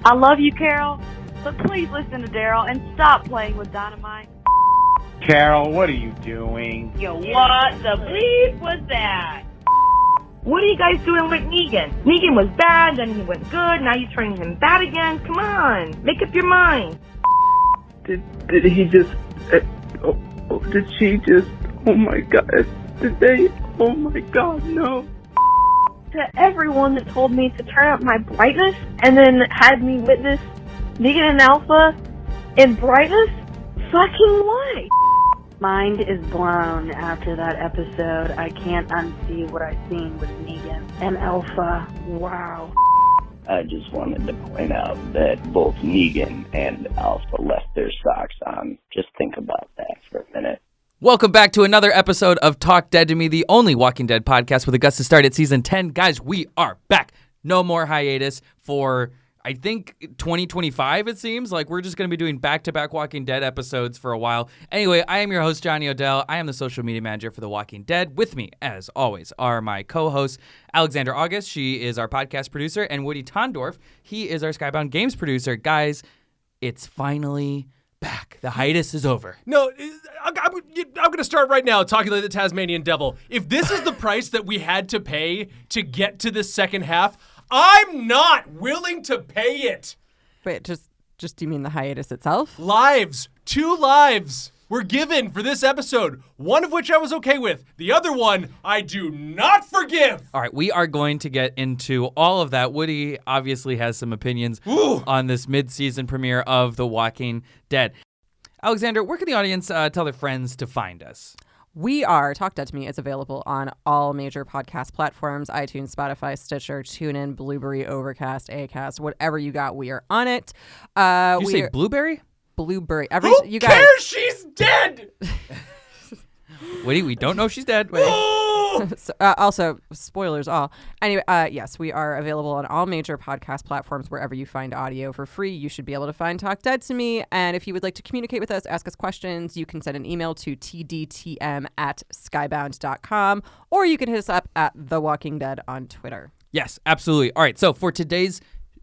I love you, Carol, but please listen to Daryl and stop playing with dynamite. Carol, what are you doing? Yo, what the bleep was that? What are you guys doing with Negan? Negan was bad, then he went good, now you're turning him bad again? Come on, make up your mind. Did he just... did she just... Oh my god. Did they... Oh my god, no. To everyone that told me to turn up my brightness and then had me witness Negan and Alpha in brightness, fucking what? Mind is blown after that episode. I can't unsee what I've seen with Negan and Alpha. Wow. I just wanted to point out that both Negan and Alpha left their socks on. Just think about that for a minute. Welcome back to another episode of Talk Dead to Me, the only Walking Dead podcast with Augusta start at season 10. Guys, we are back. No more hiatus for, I think, 2025, it seems. Like, we're just going to be doing back-to-back Walking Dead episodes for a while. Anyway, I am your host, Johnny Odell. I am the social media manager for The Walking Dead. With me, as always, are my co-hosts, Alexander August. She is our podcast producer, and Woody Tondorf. He is our Skybound Games producer. Guys, it's finally back. The hiatus is over. No, I'm going to start right now talking like the Tasmanian devil. If this is the price that we had to pay to get to this second half, I'm not willing to pay it. Wait, just do you mean the hiatus itself? Lives. 2 lives were given for this episode, one of which I was okay with. The other one, I do not forgive. All right, we are going to get into all of that. Woody obviously has some opinions on this mid-season premiere of The Walking Dead. Alexander, where can the audience tell their friends to find us? We are. Talk Dead to Me is available on all major podcast platforms, iTunes, Spotify, Stitcher, TuneIn, Blueberry, Overcast, Acast, whatever you got, we are on it. Did you say Blueberry? Blueberry. Who you cares? guys. She's dead. Woody, we don't know if she's dead. So, also, spoilers all. Anyway, yes, we are available on all major podcast platforms wherever you find audio for free. You should be able to find Talk Dead to Me. And if you would like to communicate with us, ask us questions, you can send an email to tdtm@skybound.com, or you can hit us up at The Walking Dead on Twitter. Yes, absolutely. All right, so for today's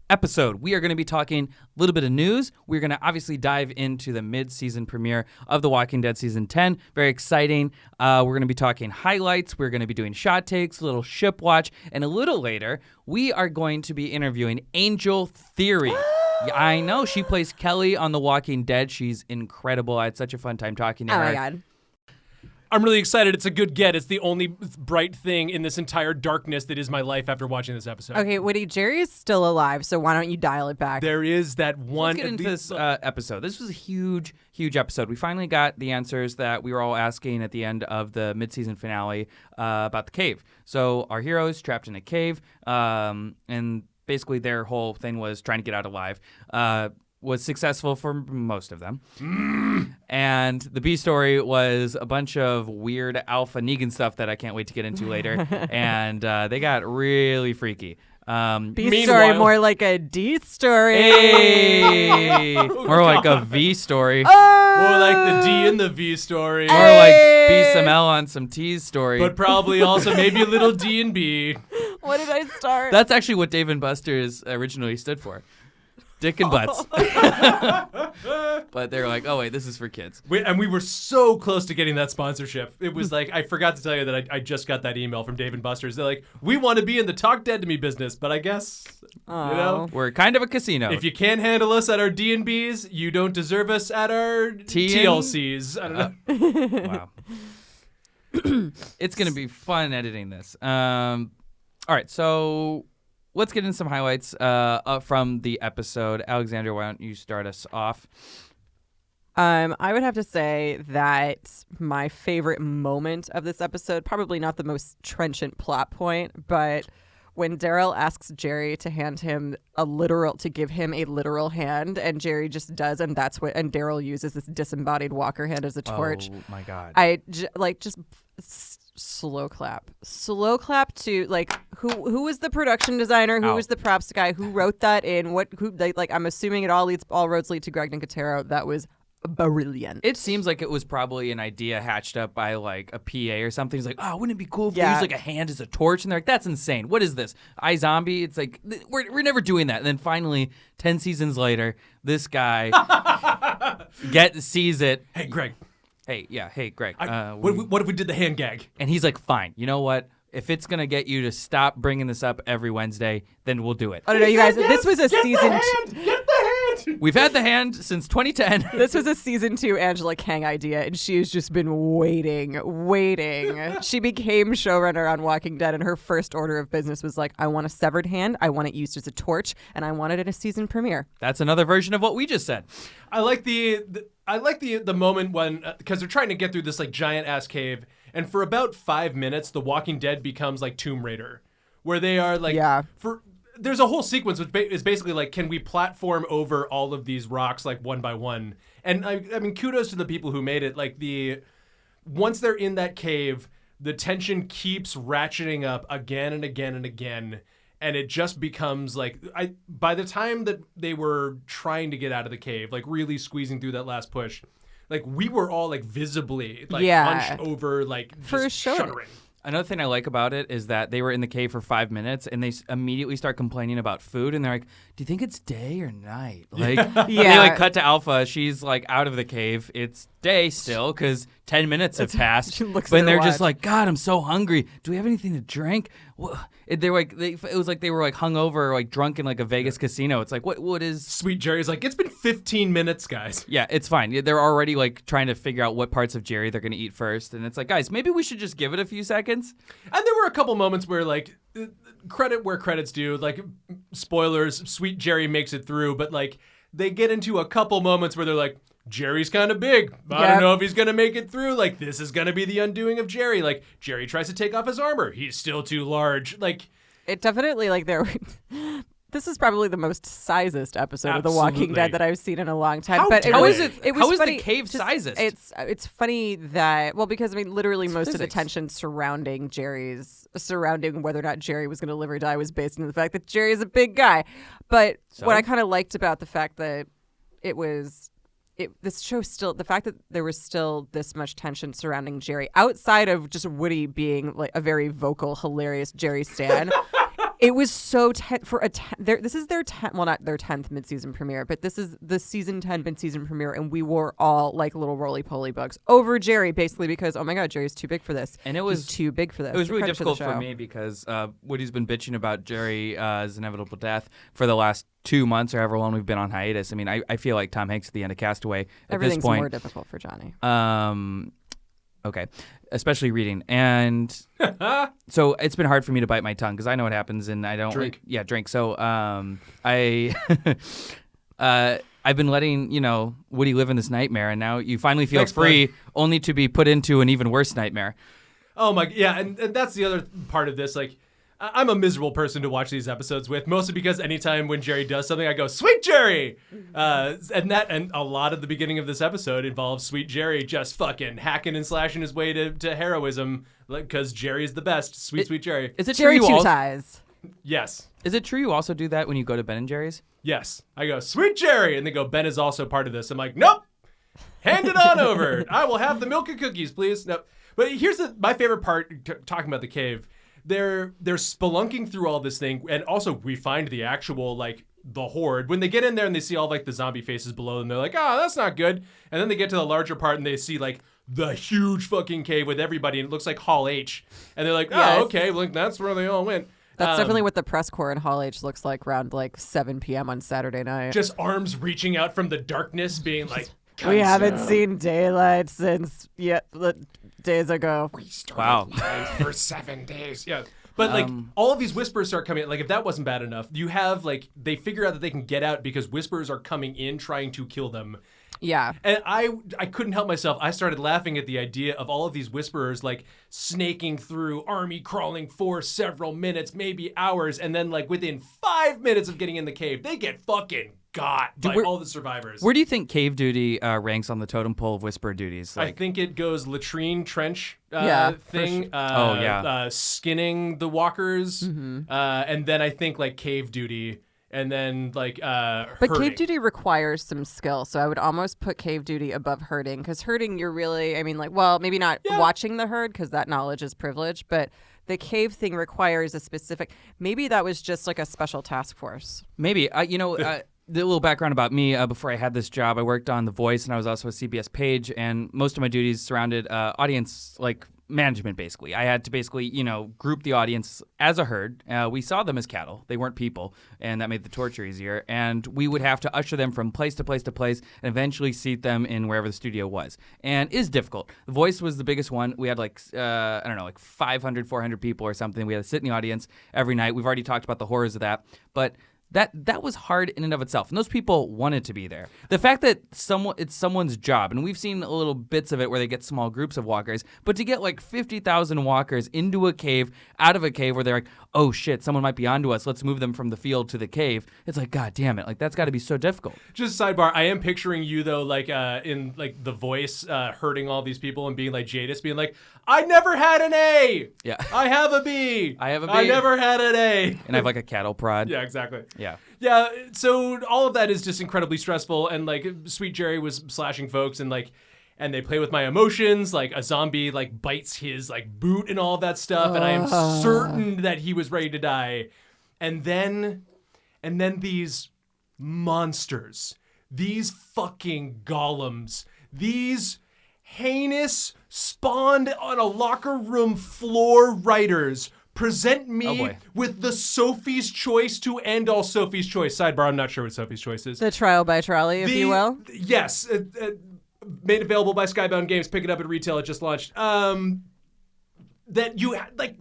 episode, we are going to be talking a little bit of news. We're going to obviously dive into the mid-season premiere of The Walking Dead Season 10. Very exciting. We're going to be talking highlights. We're going to be doing shot takes, a little ship watch, and a little later, we are going to be interviewing Angel Theory. I know. She plays Kelly on The Walking Dead. She's incredible. I had such a fun time talking to her. Oh, my God. I'm really excited. It's a good get. It's the only bright thing in this entire darkness that is my life after watching this episode. Okay, Woody, Jerry is still alive, so why don't you dial it back? There is that one. Let's get into this episode. This was a huge, huge episode. We finally got the answers that we were all asking at the end of the mid-season finale about the cave. So our heroes trapped in a cave, and basically their whole thing was trying to get out alive. Was successful for most of them. And the B story was a bunch of weird Alpha Negan stuff that I can't wait to get into later. And they got really freaky. B story, more like a D story. Hey! More like a V story. More like the D in the V story. More like B some L on some T's story. But probably also maybe a little D and B. What did I start? That's actually what Dave & Buster's originally stood for. Dick and butts. But they're like, oh, wait, this is for kids. And we were so close to getting that sponsorship. It was like, I forgot to tell you that I just got that email from Dave & Buster's. They're like, we want to be in the Talk Dead to Me business, but I guess, you know. We're kind of a casino. If you can't handle us at our D&Bs, you don't deserve us at our TLCs. I don't know. Wow. It's going to be fun editing this. All right, so let's get into some highlights from the episode. Alexander, why don't you start us off? I would have to say that my favorite moment of this episode, probably not the most trenchant plot point, but when Daryl asks Jerry to give him a literal hand, and Jerry just does, and Daryl uses this disembodied walker hand as a torch. Oh my God! Slow clap to who was the production designer, who was the props guy, who wrote that in, I'm assuming all roads lead to Greg Nicotero. That was brilliant. It seems like it was probably an idea hatched up by like a PA or something. He's like, oh, wouldn't it be cool if they use like a hand as a torch? And they're like, that's insane. What is this? iZombie? It's like, we're never doing that. And then finally, 10 seasons later, this guy sees it. Hey, Greg. Hey, Greg. What if we did the hand gag? And he's like, fine. You know what? If it's going to get you to stop bringing this up every Wednesday, then we'll do it. I don't know, you guys. This was a season. Get the hand! We've had the hand since 2010. This was a season 2 Angela Kang idea, and she's just been waiting. She became showrunner on Walking Dead, and her first order of business was like, I want a severed hand, I want it used as a torch, and I want it in a season premiere. That's another version of what we just said. I like the moment when, because they're trying to get through this like giant ass cave, and for about 5 minutes, The Walking Dead becomes like Tomb Raider, where they are like, there's a whole sequence which is basically like, can we platform over all of these rocks like one by one? And I mean, kudos to the people who made it. Like once they're in that cave, the tension keeps ratcheting up again and again and again. And it just becomes like, by the time that they were trying to get out of the cave, like really squeezing through that last push, like we were all like visibly like hunched over, like just shuddering. Another thing I like about it is that they were in the cave for 5 minutes and they immediately start complaining about food and they're like, do you think it's day or night? Like, they like cut to Alpha. She's like out of the cave. It's day still because 10 minutes have passed. But they're just like, God, I'm so hungry. Do we have anything to drink? They're like, it was like they were like hungover, like drunk in like a Vegas casino. It's like, what is? Sweet Jerry's like, it's been 15 minutes, guys. Yeah, it's fine. They're already like trying to figure out what parts of Jerry they're going to eat first. And it's like, guys, maybe we should just give it a few seconds. And there were a couple moments where like credit where credit's due, like spoilers, Sweet Jerry makes it through, but like they get into a couple moments where they're like, Jerry's kind of big. I don't know if he's going to make it through. Like, this is going to be the undoing of Jerry. Like, Jerry tries to take off his armor. He's still too large. Like, it definitely, like, this is probably the most sizest episode of The Walking Dead that I've seen in a long time. How is it? It was how is funny, the cave sizest? It's funny that, well, because I mean, literally most of the tension surrounding whether or not Jerry was going to live or die was based on the fact that Jerry is a big guy. But what I kind of liked about the fact that this show still, the fact that there was still this much tension surrounding Jerry outside of just Woody being like a very vocal, hilarious Jerry stan. It was so this is their 10th, well, not their 10th mid-season premiere, but this is the season 10 mid-season premiere, and we were all like little roly-poly bugs over Jerry, basically because, oh my God, Jerry's too big for this. And he's too big for this. It was really difficult for me because Woody's been bitching about Jerry's inevitable death for the last 2 months or however long we've been on hiatus. I mean, I feel like Tom Hanks at the end of Castaway at this point. Everything's more difficult for Johnny. Okay, especially reading. And so it's been hard for me to bite my tongue because I know what happens and I don't drink. Drink. So I've been letting, Woody live in this nightmare, and now you finally feel free only to be put into an even worse nightmare. Oh my, yeah, and that's the other part of this. Like, I'm a miserable person to watch these episodes with, mostly because anytime when Jerry does something, I go, Sweet Jerry! And a lot of the beginning of this episode involves Sweet Jerry just fucking hacking and slashing his way to heroism, because Jerry's the best. Sweet Jerry. Is it Jerry true two ties? Yes. Is it true you also do that when you go to Ben & Jerry's? Yes. I go, Sweet Jerry! And they go, Ben is also part of this. I'm like, nope! Hand it on over! I will have the milk and cookies, please. Nope. But here's my favorite part, talking about the cave. They're spelunking through all this thing, and also we find the actual, like, the horde. When they get in there and they see all, like, the zombie faces below them, they're like, oh, that's not good. And then they get to the larger part and they see, like, the huge fucking cave with everybody, and it looks like Hall H. And they're like, oh, okay, well, that's where they all went. That's definitely what the press corps in Hall H looks like around, like, 7 p.m. on Saturday night. Just arms reaching out from the darkness, being like, we haven't seen daylight since days ago. We started live for 7 days. Yeah. But, like, all of these whispers start coming in. Like, if that wasn't bad enough, you have, like, they figure out that they can get out because whispers are coming in trying to kill them. Yeah. And I couldn't help myself. I started laughing at the idea of all of these whisperers, like, snaking through army crawling for several minutes, maybe hours, and then, like, within 5 minutes of getting in the cave, they get fucking got by all the survivors. Where do you think cave duty ranks on the totem pole of whisper duties? Like, I think it goes latrine trench thing. Sure. Skinning the walkers. Mm-hmm. And then I think like cave duty. and then like But hurting. cave duty requires some skill, so I would almost put cave duty above herding, because herding you're really, I mean, like, well, maybe not watching the herd because that knowledge is privilege, but the cave thing requires a specific. Maybe that was just like a special task force. Maybe the little background about me before I had this job, I worked on The Voice, and I was also a CBS page, and most of my duties surrounded audience like management. Basically, I had to group the audience as a herd. We saw them as cattle; they weren't people, and that made the torture easier. And we would have to usher them from place to place to place, and eventually seat them in wherever the studio was. And is difficult. The Voice was the biggest one. We had like 500, 400 people or something. We had to sit in the audience every night. We've already talked about the horrors of that, but that was hard in and of itself. And those people wanted to be there. The fact that it's someone's job, and we've seen little bits of it where they get small groups of walkers, but to get like 50,000 walkers into a cave, out of a cave where they're like, oh shit, someone might be onto us, let's move them from the field to the cave. It's like, god damn it. Like, that's got to be so difficult. Just sidebar, I am picturing you though, like in like The Voice, hurting all these people and being like Jadis, being like, I never had an A. Yeah. I have a B. I have a B. I never had an A. And I have like a cattle prod. Yeah, exactly. Yeah. Yeah, so all of that is just incredibly stressful, and like Sweet Jerry was slashing folks, and they play with my emotions, like a zombie like bites his like boot and all of that stuff, and I am certain that he was ready to die. And then these monsters, these fucking golems, these heinous spawned on a locker room floor writers present me with the Sophie's Choice to end all Sophie's Choice. Sidebar, I'm not sure what Sophie's Choice is. The trial by trolley, if you will. Yes. Made available by Skybound Games. Pick it up at retail. It just launched. That you, like,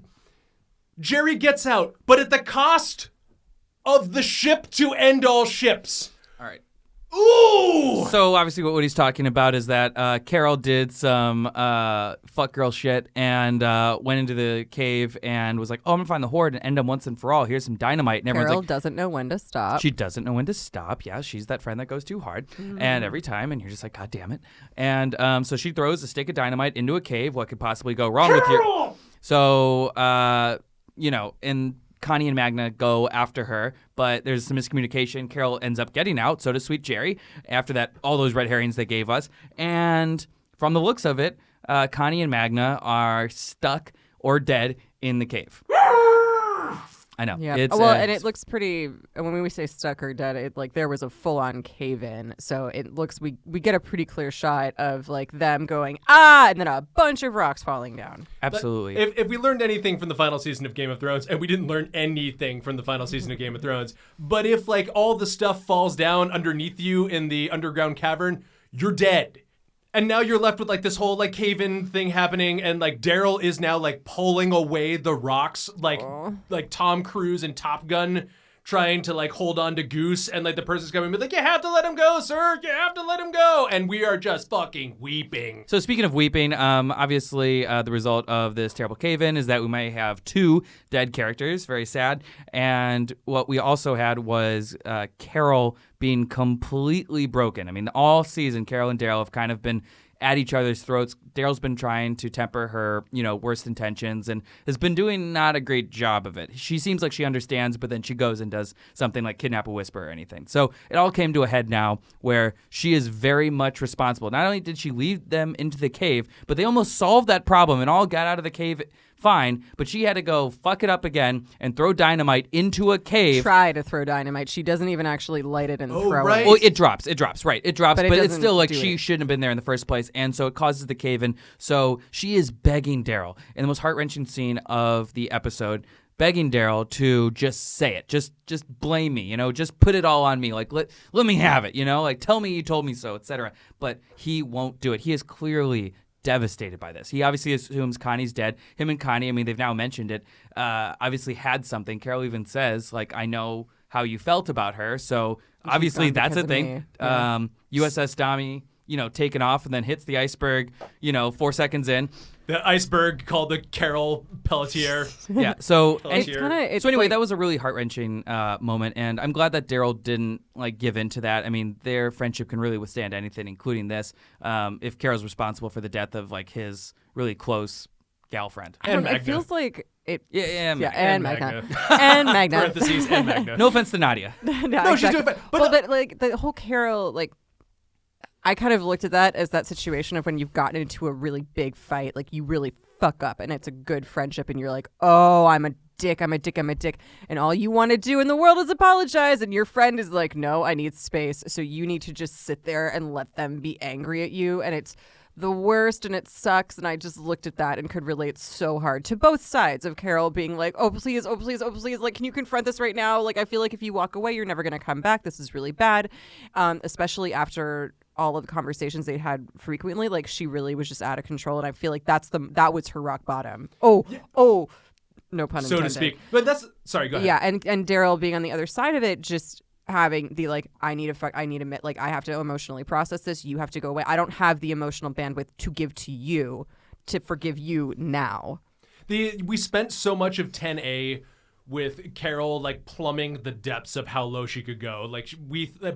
Jerry gets out, but at the cost of the ship to end all ships. All right. Ooh! So obviously what he's talking about is that Carol did some fuck girl shit and went into the cave and was like, oh, I'm going to find the horde and end them once and for all. Here's some dynamite. And everyone's Carol like, doesn't know when to stop. She doesn't know when to stop. Yeah, she's that friend that goes too hard. And every time, and you're just like, god damn it. And so she throws a stick of dynamite into a cave. What could possibly go wrong with you? So, and Connie and Magna go after her, but there's some miscommunication. Carol ends up getting out, so does Sweet Jerry. After that, all those red herrings they gave us. And from the looks of it, Connie and Magna are stuck or dead in the cave. I know. Yeah. It's, and it looks pretty. When we say stuck or dead, it like there was a full-on cave-in, so it looks we get a pretty clear shot of like them going and then a bunch of rocks falling down. Absolutely. If we learned anything from the final season of Game of Thrones, and we didn't learn anything from the final season of Game of Thrones, but if like all the stuff falls down underneath you in the underground cavern, you're dead. And now you're left with like this whole like cave-in thing happening, and like Daryl is now like pulling away the rocks like Tom Cruise and Top Gun trying to like hold on to Goose, and like the person's coming and be like, you have to let him go, sir, you have to let him go, and we are just fucking weeping. So speaking of weeping, obviously the result of this terrible cave-in is that we might have 2 dead characters, very sad, and what we also had was Carol being completely broken. I mean, all season, Carol and Daryl have kind of been at each other's throats. Daryl's been trying to temper her, worst intentions and has been doing not a great job of it. She seems like she understands, but then she goes and does something like kidnap a whisper or anything. So it all came to a head now where she is very much responsible. Not only did she lead them into the cave, but they almost solved that problem and all got out of the cave fine, but she had to go fuck it up again and throw dynamite into a cave. Try to throw dynamite. She doesn't even actually light it and throw it. Well, it drops, right. It drops, but it's still like she it. shouldn't have been there in the first place, and so it causes the cave-in. So she is begging Daryl in the most heart-wrenching scene of the episode, begging Daryl to just say it. Just blame me, just put it all on me. Like, let me have it, like, tell me you told me so, etc. But he won't do it. He is clearly devastated by this. He obviously assumes Connie's dead. Him and Connie, I mean, they've now mentioned it, obviously had something. Carol even says, like, I know how you felt about her, so obviously that's a thing. Yeah. USS Dami, taken off and then hits the iceberg, 4 seconds in. The iceberg called the Carol Pelletier. Yeah, so Pelletier. That was a really heart-wrenching moment, and I'm glad that Daryl didn't give in to that. I mean, their friendship can really withstand anything, including this. If Carol's responsible for the death of his really close gal friend. And Magna. It feels like it. And Magna. And Magna. Parentheses, and Magna. No offense to Nadia. No, she's doing fine. But like the whole Carol, like, I kind of looked at that as that situation of when you've gotten into a really big fight, like you really fuck up and it's a good friendship and you're like, oh, I'm a dick. And all you want to do in the world is apologize. And your friend is like, no, I need space. So you need to just sit there and let them be angry at you. And it's the worst and it sucks. And I just looked at that and could relate so hard to both sides of Carol being like, oh, please. Like, can you confront this right now? Like, I feel like if you walk away, you're never going to come back. This is really bad. Especially after all of the conversations they had frequently. Like, she really was just out of control. And I feel like that was her rock bottom. Oh, no pun intended. So to speak. But sorry, go ahead. Yeah, and Daryl being on the other side of it, just having the like, I need to like, I have to emotionally process this. You have to go away. I don't have the emotional bandwidth to give to you to forgive you now. We spent so much of 10A with Carol like plumbing the depths of how low she could go. Like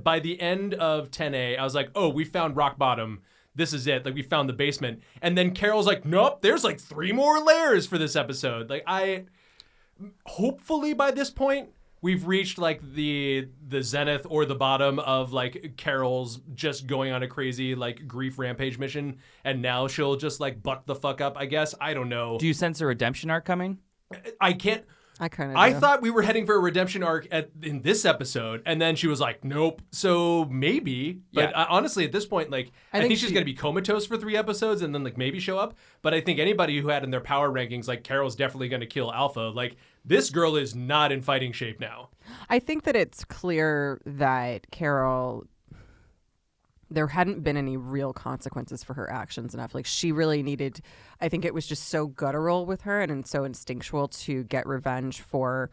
by the end of 10A, I was like, oh, we found rock bottom. This is it. Like, we found the basement. And then Carol's like, nope, there's like 3 more layers for this episode. Like, hopefully by this point, we've reached like the zenith or the bottom of like Carol's just going on a crazy like grief rampage mission. And now she'll just like buck the fuck up, I guess. I don't know. Do you sense a redemption arc coming? I can't. I thought we were heading for a redemption arc in this episode, and then she was like, nope. So maybe. But honestly, at this point, like, I think she's going to be comatose for 3 episodes and then like maybe show up. But I think anybody who had in their power rankings, like, Carol's definitely going to kill Alpha. Like, this girl is not in fighting shape now. I think that it's clear that Carol, there hadn't been any real consequences for her actions enough. Like, she really needed, I think it was just so guttural with her and so instinctual to get revenge for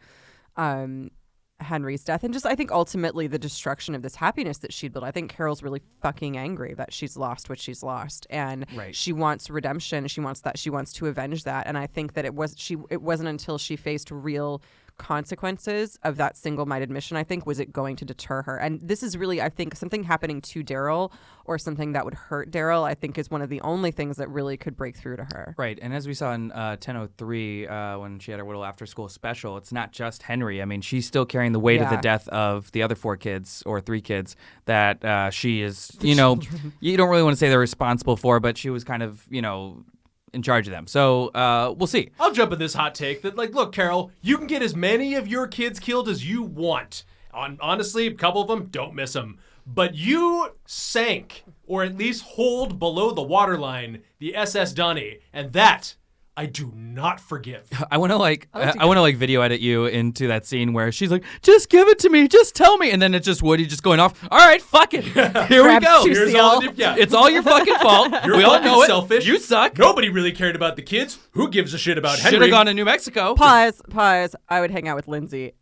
Henry's death. And just, I think ultimately the destruction of this happiness that she'd built. I think Carol's really fucking angry that she's lost what she's lost. And she wants redemption. She wants to avenge that. And I think that it wasn't until she faced real consequences of that single-minded mission, I think, was it going to deter her. And this is really, I think, something happening to Daryl or something that would hurt Daryl, I think, is one of the only things that really could break through to her. Right. And as we saw in 1003, when she had her little after-school special, it's not just Henry. I mean, she's still carrying the weight of the death of the other 4 kids or 3 kids that she is, you know, you don't really want to say they're responsible for, but she was kind of, you know, in charge of them. So we'll see. I'll jump in this hot take that, like, look, Carol, you can get as many of your kids killed as you want. Honestly, a couple of them, don't miss them. But you sank, or at least hold below the waterline, the SS Donnie, and that I do not forgive. I want to video edit you into that scene where she's like, just give it to me, just tell me. And then it's just Woody just going off. All right, fuck it. Here we go. It's all your fucking fault. We all know it. Selfish. You suck. Nobody really cared about the kids. Who gives a shit about Henry? Should have gone to New Mexico. Pause. I would hang out with Lizzie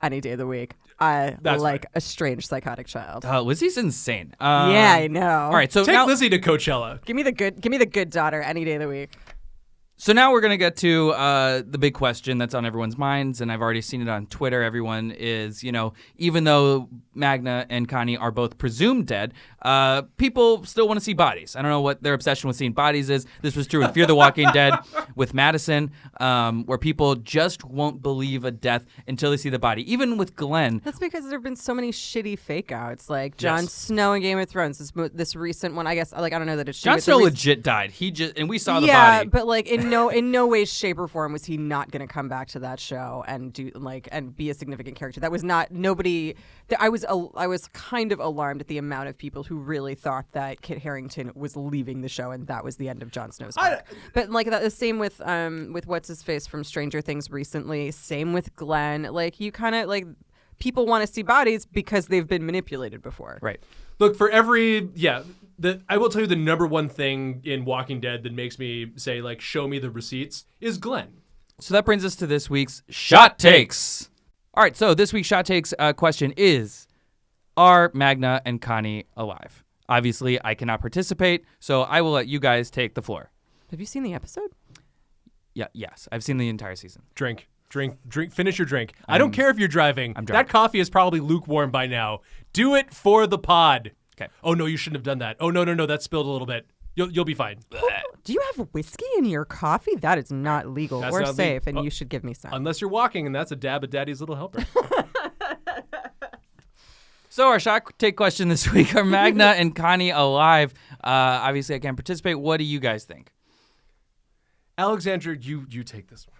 any day of the week. That's like a strange psychotic child. Lizzie's insane. Yeah, I know. All right, so take Lizzie to Coachella. Give me the good daughter any day of the week. So now we're going to get to the big question that's on everyone's minds, and I've already seen it on Twitter. Everyone is, you know, even though Magna and Connie are both presumed dead, people still want to see bodies. I don't know what their obsession with seeing bodies is. This was true with Fear the Walking Dead, with Madison, where people just won't believe a death until they see the body. Even with Glenn. That's because there have been so many shitty fake outs, like Jon Snow in Game of Thrones. This recent one, I guess, like, I don't know that it's true. Jon Snow legit died. And we saw the body. Yeah, but like in no way, shape, or form was he not going to come back to that show and do and be a significant character. That was not nobody. I was kind of alarmed at the amount of people who really thought that Kit Harington was leaving the show and that was the end of Jon Snow's arc. But like the same with what's his face from Stranger Things recently. Same with Glenn. Like, you kind of like, people want to see bodies because they've been manipulated before. Right. Look, for every I will tell you the number one thing in Walking Dead that makes me say, like, show me the receipts is Glenn. So that brings us to this week's Shot Takes. All right, so this week's Shot Takes question is, are Magna and Connie alive? Obviously, I cannot participate, so I will let you guys take the floor. Have you seen the episode? Yes, I've seen the entire season. Drink. Finish your drink. I don't care if you're driving. I'm driving. That coffee is probably lukewarm by now. Do it for the pod. Okay. Oh, no, you shouldn't have done that. Oh, no, that spilled a little bit. You'll be fine. Do you have whiskey in your coffee? That is not legal That's or not safe, and you should give me some. Unless you're walking, and that's a dab of Daddy's Little Helper. So our shot take question this week: are Magna and Connie alive? Obviously, I can't participate. What do you guys think? Alexandra, you take this one.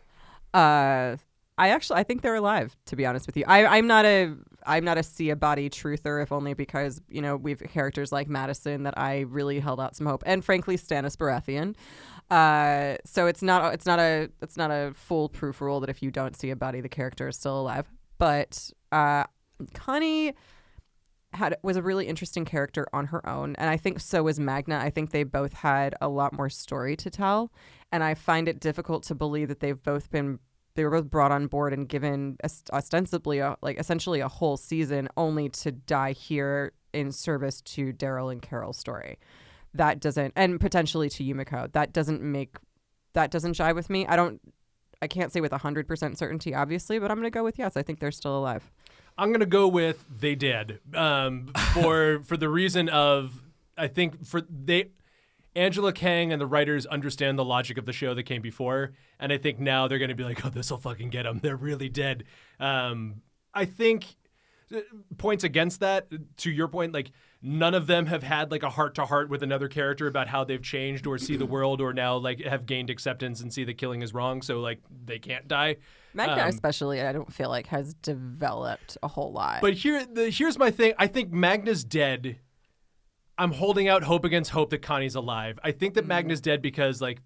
I think they're alive, to be honest with you. I'm not a see a body truther, if only because, we've characters like Madison that I really held out some hope, and frankly Stannis Baratheon. So it's not a foolproof rule that if you don't see a body, the character is still alive. But Connie was a really interesting character on her own, and I think so was Magna. I think they both had a lot more story to tell, and I find it difficult to believe that they were both brought on board and given ostensibly essentially a whole season only to die here in service to Daryl and Carol's story. That doesn't, and potentially to Yumiko. That doesn't jive with me. I can't say with 100% certainty, obviously, but I'm going to go with yes. I think they're still alive. I'm going to go with they did. For the reason of, I think Angela Kang and the writers understand the logic of the show that came before, and I think now they're going to be like, oh, this will fucking get them. They're really dead. I think points against that, to your point, like none of them have had like a heart-to-heart with another character about how they've changed or see the world or now like have gained acceptance and see that killing is wrong, so like they can't die. Magna especially, I don't feel like has developed a whole lot. But here's my thing. I think Magna's dead. I'm holding out hope against hope that Connie's alive. I think that Magna's dead because like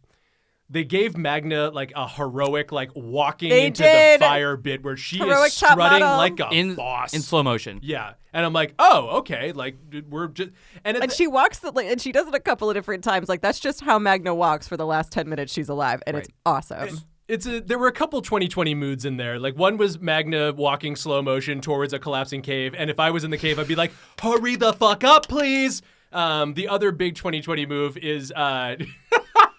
they gave Magna like a heroic like walking into the fire bit where she is strutting like a boss in slow motion. Yeah, and I'm like, oh, okay, like we're just and she walks and she does it a couple of different times. Like that's just how Magna walks for the last 10 minutes she's alive, and it's awesome. There were a couple 2020 moods in there. Like one was Magna walking slow motion towards a collapsing cave, and if I was in the cave, I'd be like, hurry the fuck up, please. The other big 2020 move is I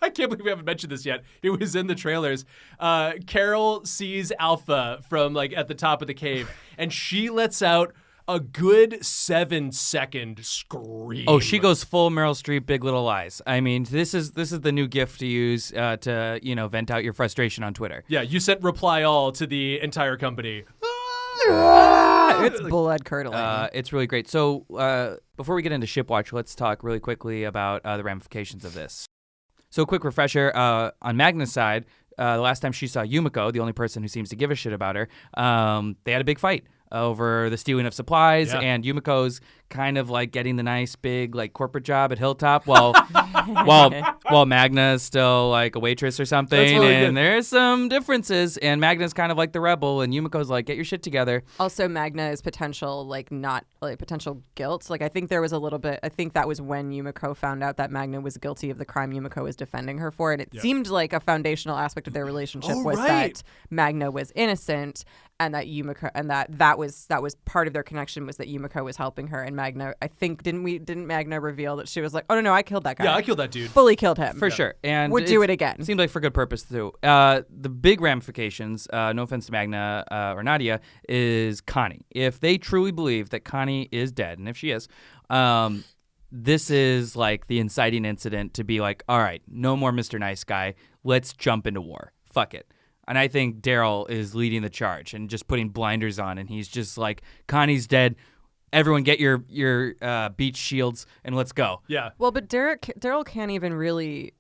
can't believe we haven't mentioned this yet. It was in the trailers. Carol sees Alpha from like at the top of the cave, and she lets out a good 7-second scream. Oh, she goes full Meryl Streep, Big Little Lies. I mean, this is the new gift to use to vent out your frustration on Twitter. Yeah, you sent reply all to the entire company. It's blood curdling. It's really great. So before we get into Shipwatch, let's talk really quickly about the ramifications of this. So quick refresher, on Magna's side, the last time she saw Yumiko, the only person who seems to give a shit about her, they had a big fight over the stealing of supplies, and Yumiko's kind of like getting the nice big like corporate job at Hilltop while Magna is still like a waitress or something. Really and there's some differences, and Magna's kind of like the rebel, and Yumiko's like, get your shit together. Also, Magna is potential guilt. Like I think there was a little bit, I think that was when Yumiko found out that Magna was guilty of the crime Yumiko was defending her for, and it seemed like a foundational aspect of their relationship that Magna was innocent. And that Yumiko, and that was part of their connection, was that Yumiko was helping her, and Magna. I think didn't Magna reveal that she was like, oh no, I killed that guy. Yeah, I killed that dude. Fully killed him for sure, and would do it again. Seemed like for good purpose too. The big ramifications, no offense to Magna or Nadia, is Connie. If they truly believe that Connie is dead, and if she is, this is like the inciting incident to be like, all right, no more Mr. Nice Guy. Let's jump into war. Fuck it. And I think Daryl is leading the charge and just putting blinders on, and he's just like, Connie's dead. Everyone get your beach shields and let's go. Yeah. Well, but Daryl can't even really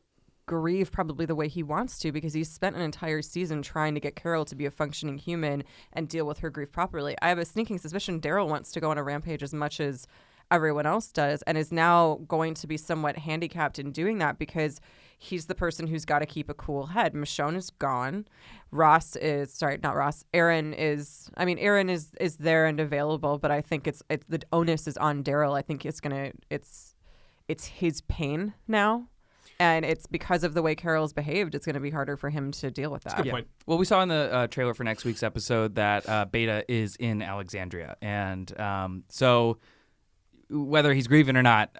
grieve probably the way he wants to, because he's spent an entire season trying to get Carol to be a functioning human and deal with her grief properly. I have a sneaking suspicion Daryl wants to go on a rampage as much as everyone else does, and is now going to be somewhat handicapped in doing that because he's the person who's got to keep a cool head. Michonne is gone. Aaron is there and available, but I think it's the onus is on Daryl. I think it's his pain now. And it's because of the way Carol's behaved, it's going to be harder for him to deal with that. That's a good point. Well, we saw in the trailer for next week's episode that Beta is in Alexandria. And so whether he's grieving or not,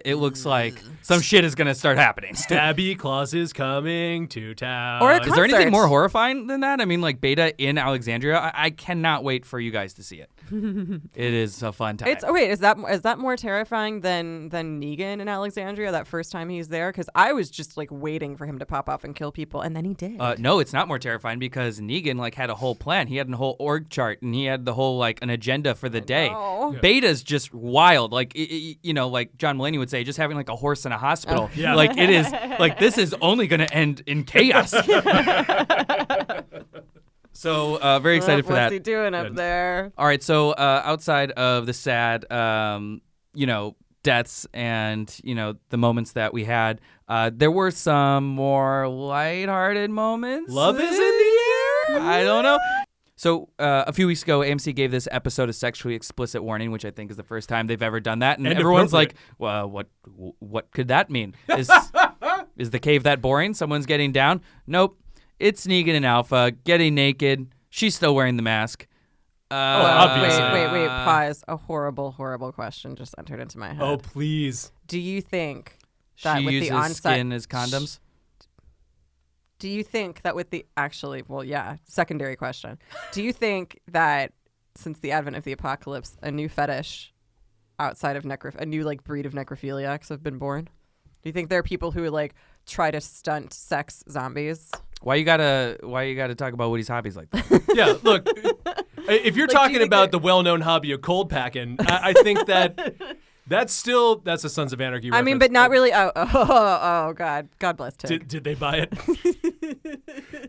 it looks like some shit is going to start happening. Stabby Claus is coming to town. Or is there anything more horrifying than that? I mean, like Beta in Alexandria? I cannot wait for you guys to see it. It is a fun time. Is that more terrifying than Negan in Alexandria that first time he's there? Because I was just like waiting for him to pop off and kill people, and then he did. No, it's not more terrifying because Negan like had a whole plan. He had a whole org chart, and he had the whole like an agenda for the day. Beta's just wild, like like John Mulaney would say, just having like a horse in a hospital. Like it is like this is only going to end in chaos. So very excited for that. What's he doing up there? All right, so outside of the sad, deaths and the moments that we had, there were some more lighthearted moments. Love is in the air. I don't know. So a few weeks ago, AMC gave this episode a sexually explicit warning, which I think is the first time they've ever done that, and everyone's like, "Well, what could that mean? Is the cave that boring? Someone's getting down?" Nope. It's Negan and Alpha getting naked. She's still wearing the mask. Obviously. Wait. Pause. A horrible, horrible question just entered into my head. Oh, please. Do you think that she with uses the onset skin as condoms? Do you think that with the secondary question. Do you think that since the advent of the apocalypse, a new fetish outside of a new like breed of necrophiliacs have been born? Do you think there are people who like try to stunt sex zombies? Why you gotta talk about Woody's hobbies like that? Yeah, look, if you're talking about the well-known hobby of cold packing, I think that's a Sons of Anarchy reference. I mean, but not really. Oh, God bless Tig. Did they buy it?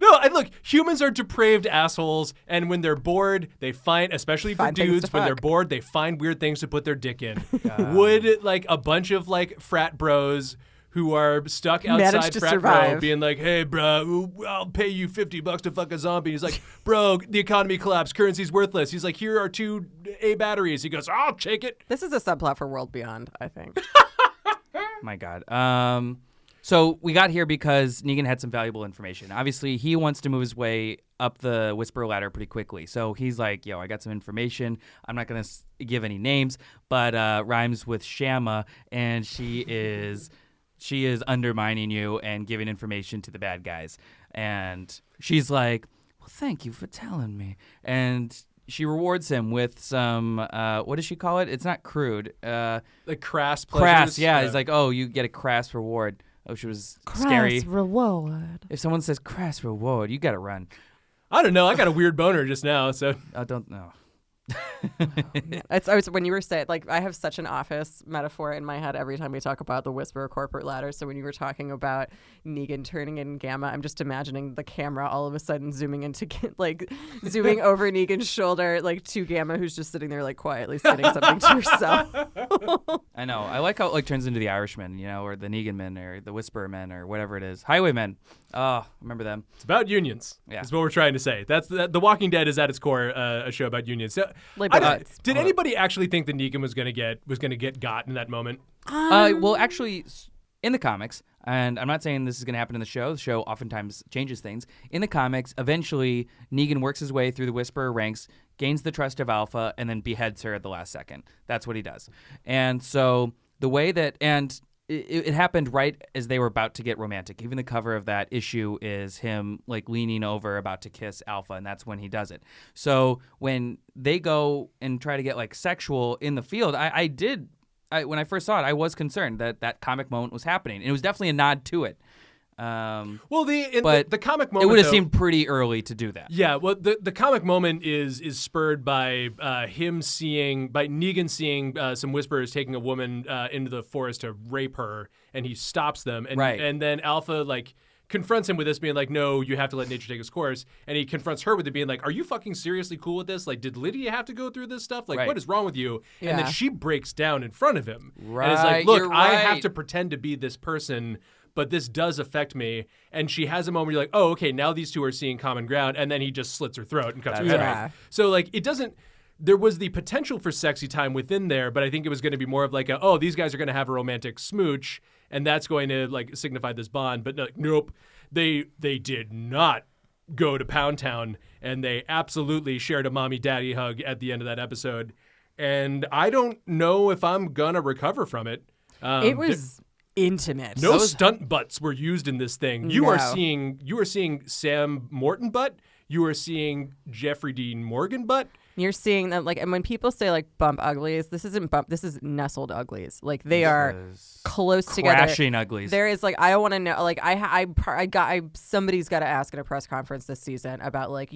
No, and look, humans are depraved assholes, and when they're bored, they find, especially for dudes, when they're bored, they find weird things to put their dick in. Would like a bunch of like frat bros who are stuck outside frat bro being like, "Hey, bro, I'll pay you $50 to fuck a zombie." He's like, "Bro, the economy collapsed. Currency's worthless." He's like, "Here are 2 A batteries." He goes, "I'll take it." This is a subplot for World Beyond, I think. My God. So we got here because Negan had some valuable information. Obviously, he wants to move his way up the Whisperer ladder pretty quickly. So he's like, "Yo, I got some information. I'm not going to give any names, but rhymes with Shamma, and she is undermining you and giving information to the bad guys." And she's like, "Well, thank you for telling me." And she rewards him with some, what does she call it? It's not crude. Like crass pleasures. Crass, yeah. It's like, "Oh, you get a crass reward." Oh, she was scary. Crass reward. If someone says crass reward, you got to run. I don't know. I got a weird boner just now, so. I don't know. It's when you were saying, like, I have such an Office metaphor in my head every time we talk about the Whisperer corporate ladder. So when you were talking about Negan turning in Gamma, I'm just imagining the camera all of a sudden zooming into, like, zooming over Negan's shoulder, like, to Gamma, who's just sitting there, like, quietly spitting something to herself. I know. I like how it, like, turns into the Irishman, or the Negan men, or the Whisperer men, or whatever it is. Highwaymen. Oh, remember them. It's about unions. Yeah. That's what we're trying to say. The Walking Dead is at its core a show about unions. So, did anybody actually think that Negan was gonna get got in that moment? Well, actually, in the comics, and I'm not saying this is gonna happen in the show. The show oftentimes changes things. In the comics, eventually Negan works his way through the Whisperer ranks, gains the trust of Alpha, and then beheads her at the last second. That's what he does. And so the way that it happened right as they were about to get romantic. Even the cover of that issue is him like leaning over about to kiss Alpha, and that's when he does it. So when they go and try to get like sexual in the field, when I first saw it, I was concerned that comic moment was happening. And it was definitely a nod to it. The comic moment, it would have seemed pretty early to do that. Yeah, well, the comic moment is spurred by Negan seeing some Whisperers taking a woman into the forest to rape her, and he stops them, and then Alpha like confronts him with this, being like, "No, you have to let nature take its course," and he confronts her with it, being like, "Are you fucking seriously cool with this? Like, did Lydia have to go through this stuff? Like, what is wrong with you?" Yeah. And then she breaks down in front of him, and is like, "Look, I have to pretend to be this person, but this does affect me." And she has a moment where you're like, "Oh, okay, now these two are seeing common ground," and then he just slits her throat and cuts her head off. So like, it doesn't. There was the potential for sexy time within there, but I think it was going to be more of like these guys are going to have a romantic smooch, and that's going to like signify this bond. But nope, they did not go to Pound Town, and they absolutely shared a mommy-daddy hug at the end of that episode. And I don't know if I'm gonna recover from it. It was intimate. No stunt butts were used in this thing. You are seeing Sam Morton butt. You are seeing Jeffrey Dean Morgan butt. You're seeing them like, and when people say like bump uglies, this isn't bump. This is nestled uglies. Like they are close together. Crashing uglies. There is like I want to know. Like somebody's got to ask at a press conference this season about like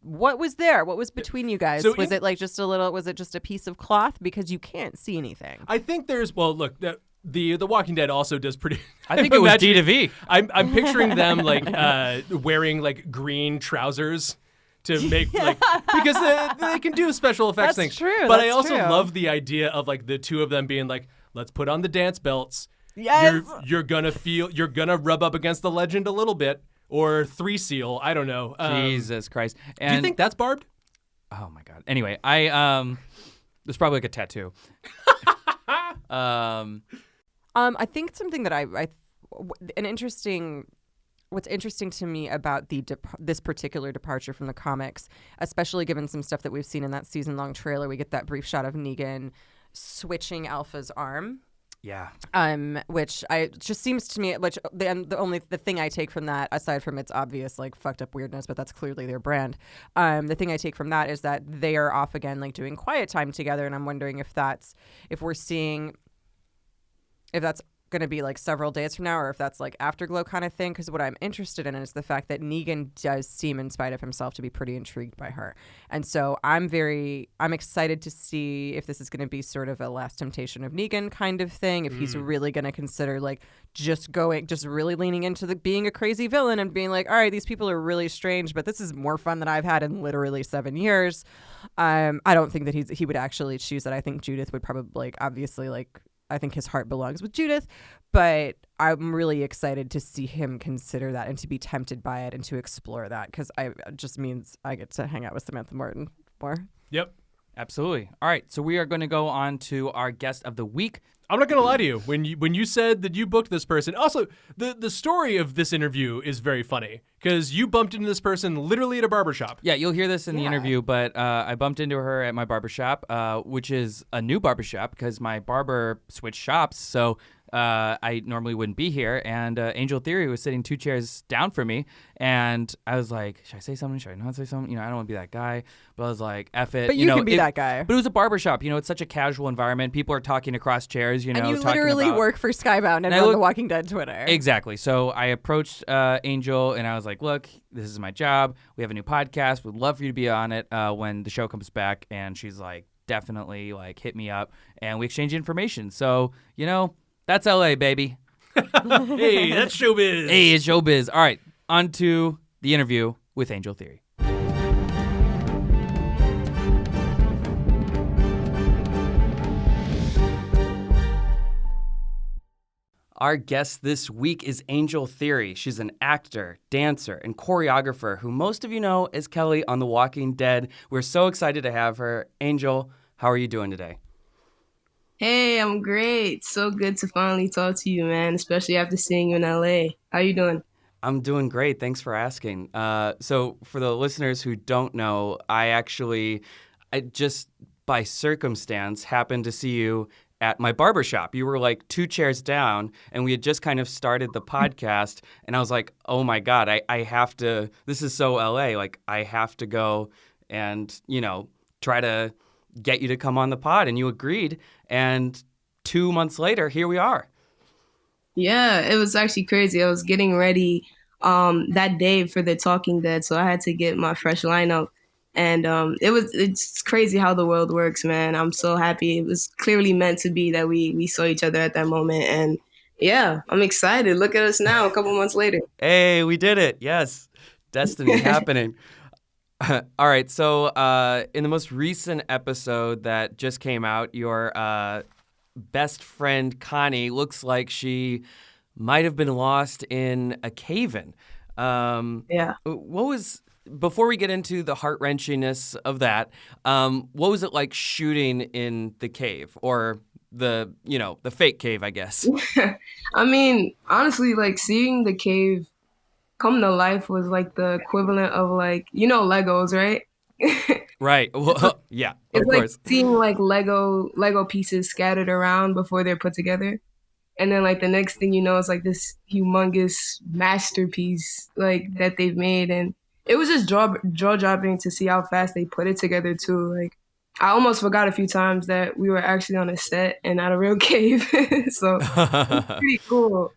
what was there? What was between you guys? So was it like just a little? Was it just a piece of cloth because you can't see anything? I think there's look. The Walking Dead also does pretty. I think it was D to V. I'm picturing them like wearing like green trousers to make like because they can do special effects things. True. But I also love the idea of like the two of them being like, let's put on the dance belts. Yes. You're gonna rub up against the legend a little bit or 3 Seal. I don't know. Jesus Christ. And do you think that's barbed? Oh my God. Anyway, there's probably like a tattoo. I think something that what's interesting to me about this particular departure from the comics, especially given some stuff that we've seen in that season-long trailer, we get that brief shot of Negan switching Alpha's arm. Yeah. Which just seems to me, the thing I take from that, aside from its obvious like fucked up weirdness, but that's clearly their brand. The thing I take from that is that they are off again, like doing quiet time together, and I'm wondering if that's going to be like several days from now or if that's like afterglow kind of thing, because what I'm interested in is the fact that Negan does seem, in spite of himself, to be pretty intrigued by her, and so I'm excited to see if this is going to be sort of a Last Temptation of Negan kind of thing, if he's really going to consider like just really leaning into being a crazy villain and being like, all right, these people are really strange, but this is more fun than I've had in literally 7 years. I don't think that he would actually choose that. I think Judith would probably like, obviously, like, I think his heart belongs with Judith, but I'm really excited to see him consider that and to be tempted by it and to explore that, because it just means I get to hang out with Samantha Morton more. Yep. Absolutely. All right, so we are going to go on to our guest of the week. I'm not going to lie to you. When you said that you booked this person, also, the story of this interview is very funny because you bumped into this person literally at a barbershop. Yeah, you'll hear this in the interview, but I bumped into her at my barbershop, which is a new barbershop because my barber switched shops, so I normally wouldn't be here, and Angel Theory was sitting 2 chairs down from me, and I was like, should I say something? Should I not say something? I don't want to be that guy, but I was like, F it. But you can be that guy. But it was a barbershop. It's such a casual environment. People are talking across chairs, And you literally work for Skybound and on The Walking Dead Twitter. Exactly. So I approached Angel, and I was like, look, this is my job. We have a new podcast. We'd love for you to be on it when the show comes back. And she's like, definitely, like, hit me up. And we exchanged information. So, that's LA, baby. Hey, that's showbiz. Hey, it's showbiz. All right, on to the interview with Angel Theory. Our guest this week is Angel Theory. She's an actor, dancer, and choreographer who most of you know as Kelly on The Walking Dead. We're so excited to have her. Angel, how are you doing today? Hey, I'm great. So good to finally talk to you, man, especially after seeing you in LA. How you doing? I'm doing great. Thanks for asking. So for the listeners who don't know, I just by circumstance happened to see you at my barbershop. You were like 2 chairs down, and we had just kind of started the podcast, and I was like, oh my God, I have to, this is so LA, like I have to go and, try to get you to come on the pod, and you agreed, and 2 months later, here we are. Yeah, it was actually crazy. I was getting ready that day for the Talking Dead, so I had to get my fresh lineup, and it's crazy how the world works, man. I'm so happy. It was clearly meant to be that we saw each other at that moment, and yeah, I'm excited. Look at us now, a couple months later. Hey, we did it. Yes, destiny happening. All right, so in the most recent episode that just came out, your best friend Connie looks like she might have been lost in a cave-in. Yeah. What was, before we get into the heart-wrenchingness of that, what was it like shooting in the cave, or the fake cave, I guess? I mean, honestly, like seeing the cave come to life was like the equivalent of like, Legos, right? Right. Well, yeah, of course. Like seeing like Lego pieces scattered around before they're put together. And then like the next thing you know, it's like this humongous masterpiece like that they've made. And it was just jaw dropping to see how fast they put it together too. Like I almost forgot a few times that we were actually on a set and not a real cave. So it's pretty cool.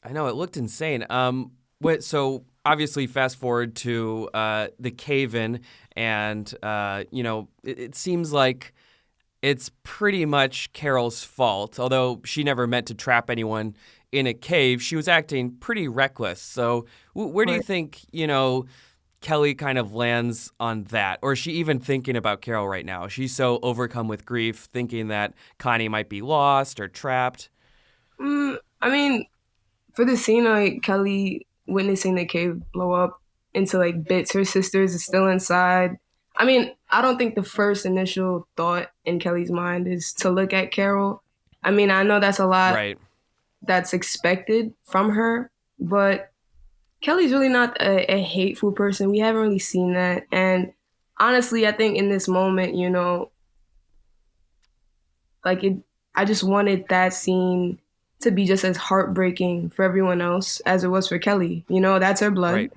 I know, it looked insane. So obviously fast forward to the cave-in, and it seems like it's pretty much Carol's fault. Although she never meant to trap anyone in a cave, she was acting pretty reckless. So where do you think, Kelly kind of lands on that? Or is she even thinking about Carol right now? She's so overcome with grief, thinking that Connie might be lost or trapped. I mean, for the scene, like Kelly witnessing the cave blow up into like bits, her sisters is still inside. I mean, I don't think the first initial thought in Kelly's mind is to look at Carol. I mean, I know that's a lot that's expected from her, but Kelly's really not a hateful person. We haven't really seen that. And honestly, I think in this moment, I just wanted that scene to be just as heartbreaking for everyone else as it was for Kelly. That's her blood,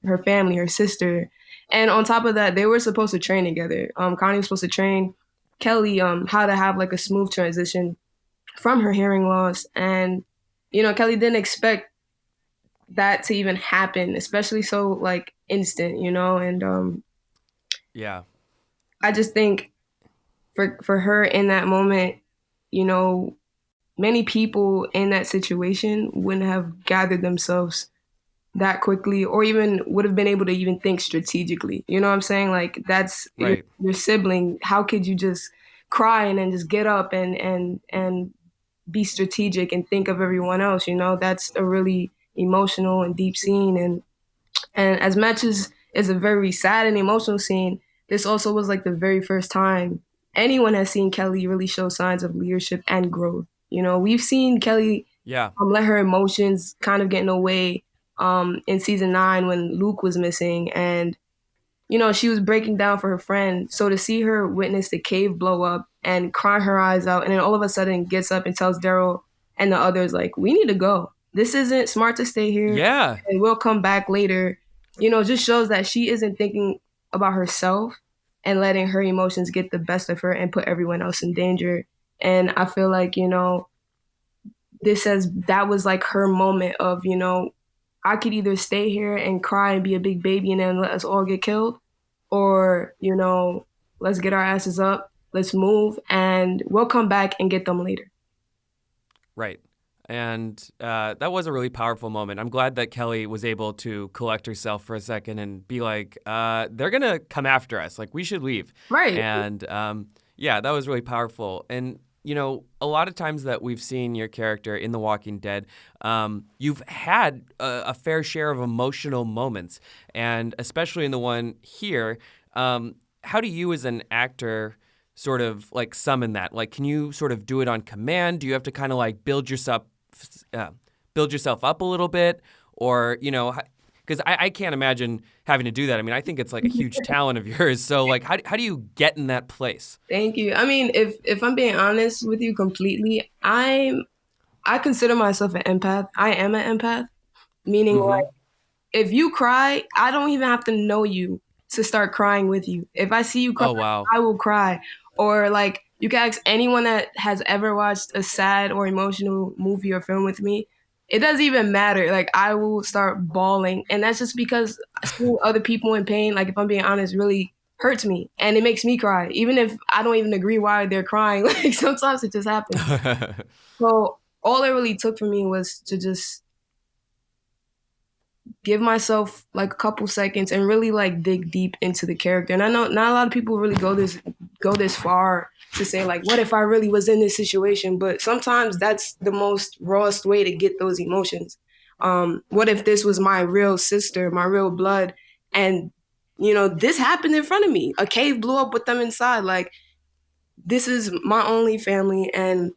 her family, her sister. And on top of that, they were supposed to train together. Connie was supposed to train Kelly how to have like a smooth transition from her hearing loss. And, Kelly didn't expect that to even happen, especially so like instant, and yeah. I just think for her in that moment, many people in that situation wouldn't have gathered themselves that quickly or even would have been able to even think strategically. You know what I'm saying? Like that's your sibling. How could you just cry and then just get up and be strategic and think of everyone else? That's a really emotional and deep scene. And as much as it's a very sad and emotional scene, this also was like the very first time anyone has seen Kelly really show signs of leadership and growth. We've seen Kelly let her emotions kind of get in the way in season 9 when Luke was missing, and she was breaking down for her friend. So to see her witness the cave blow up and cry her eyes out, and then all of a sudden gets up and tells Daryl and the others, like, we need to go. This isn't smart to stay here. Yeah. And we'll come back later. Just shows that she isn't thinking about herself and letting her emotions get the best of her and put everyone else in danger. And I feel like, that was like her moment of, I could either stay here and cry and be a big baby and then let us all get killed, or, let's get our asses up, let's move, and we'll come back and get them later. Right. And that was a really powerful moment. I'm glad that Kelly was able to collect herself for a second and be like, they're going to come after us. Like, we should leave. Right. And that was really powerful. And, a lot of times that we've seen your character in The Walking Dead, you've had a fair share of emotional moments. And especially in the one here, how do you as an actor sort of like summon that? Like, can you sort of do it on command? Do you have to kind of like build yourself up a little bit? Or, because I can't imagine having to do that. I mean, I think it's like a huge talent of yours. So like, how do you get in that place? Thank you. I mean, if I'm being honest with you completely, I consider myself an empath. I am an empath, meaning like, if you cry, I don't even have to know you to start crying with you. If I see you cry, I will cry. Or like, you can ask anyone that has ever watched a sad or emotional movie or film with me. It doesn't even matter. Like, I will start bawling. And that's just because seeing other people in pain, like, if I'm being honest, really hurts me. And it makes me cry. Even if I don't even agree why they're crying. Like, sometimes it just happens. So all it really took for me was to just give myself like a couple seconds and really like dig deep into the character. And I know not a lot of people really go this far to say like, what if I really was in this situation? But sometimes that's the most rawest way to get those emotions. What if this was my real sister, my real blood, and this happened in front of me? A cave blew up with them inside. Like, this is my only family, and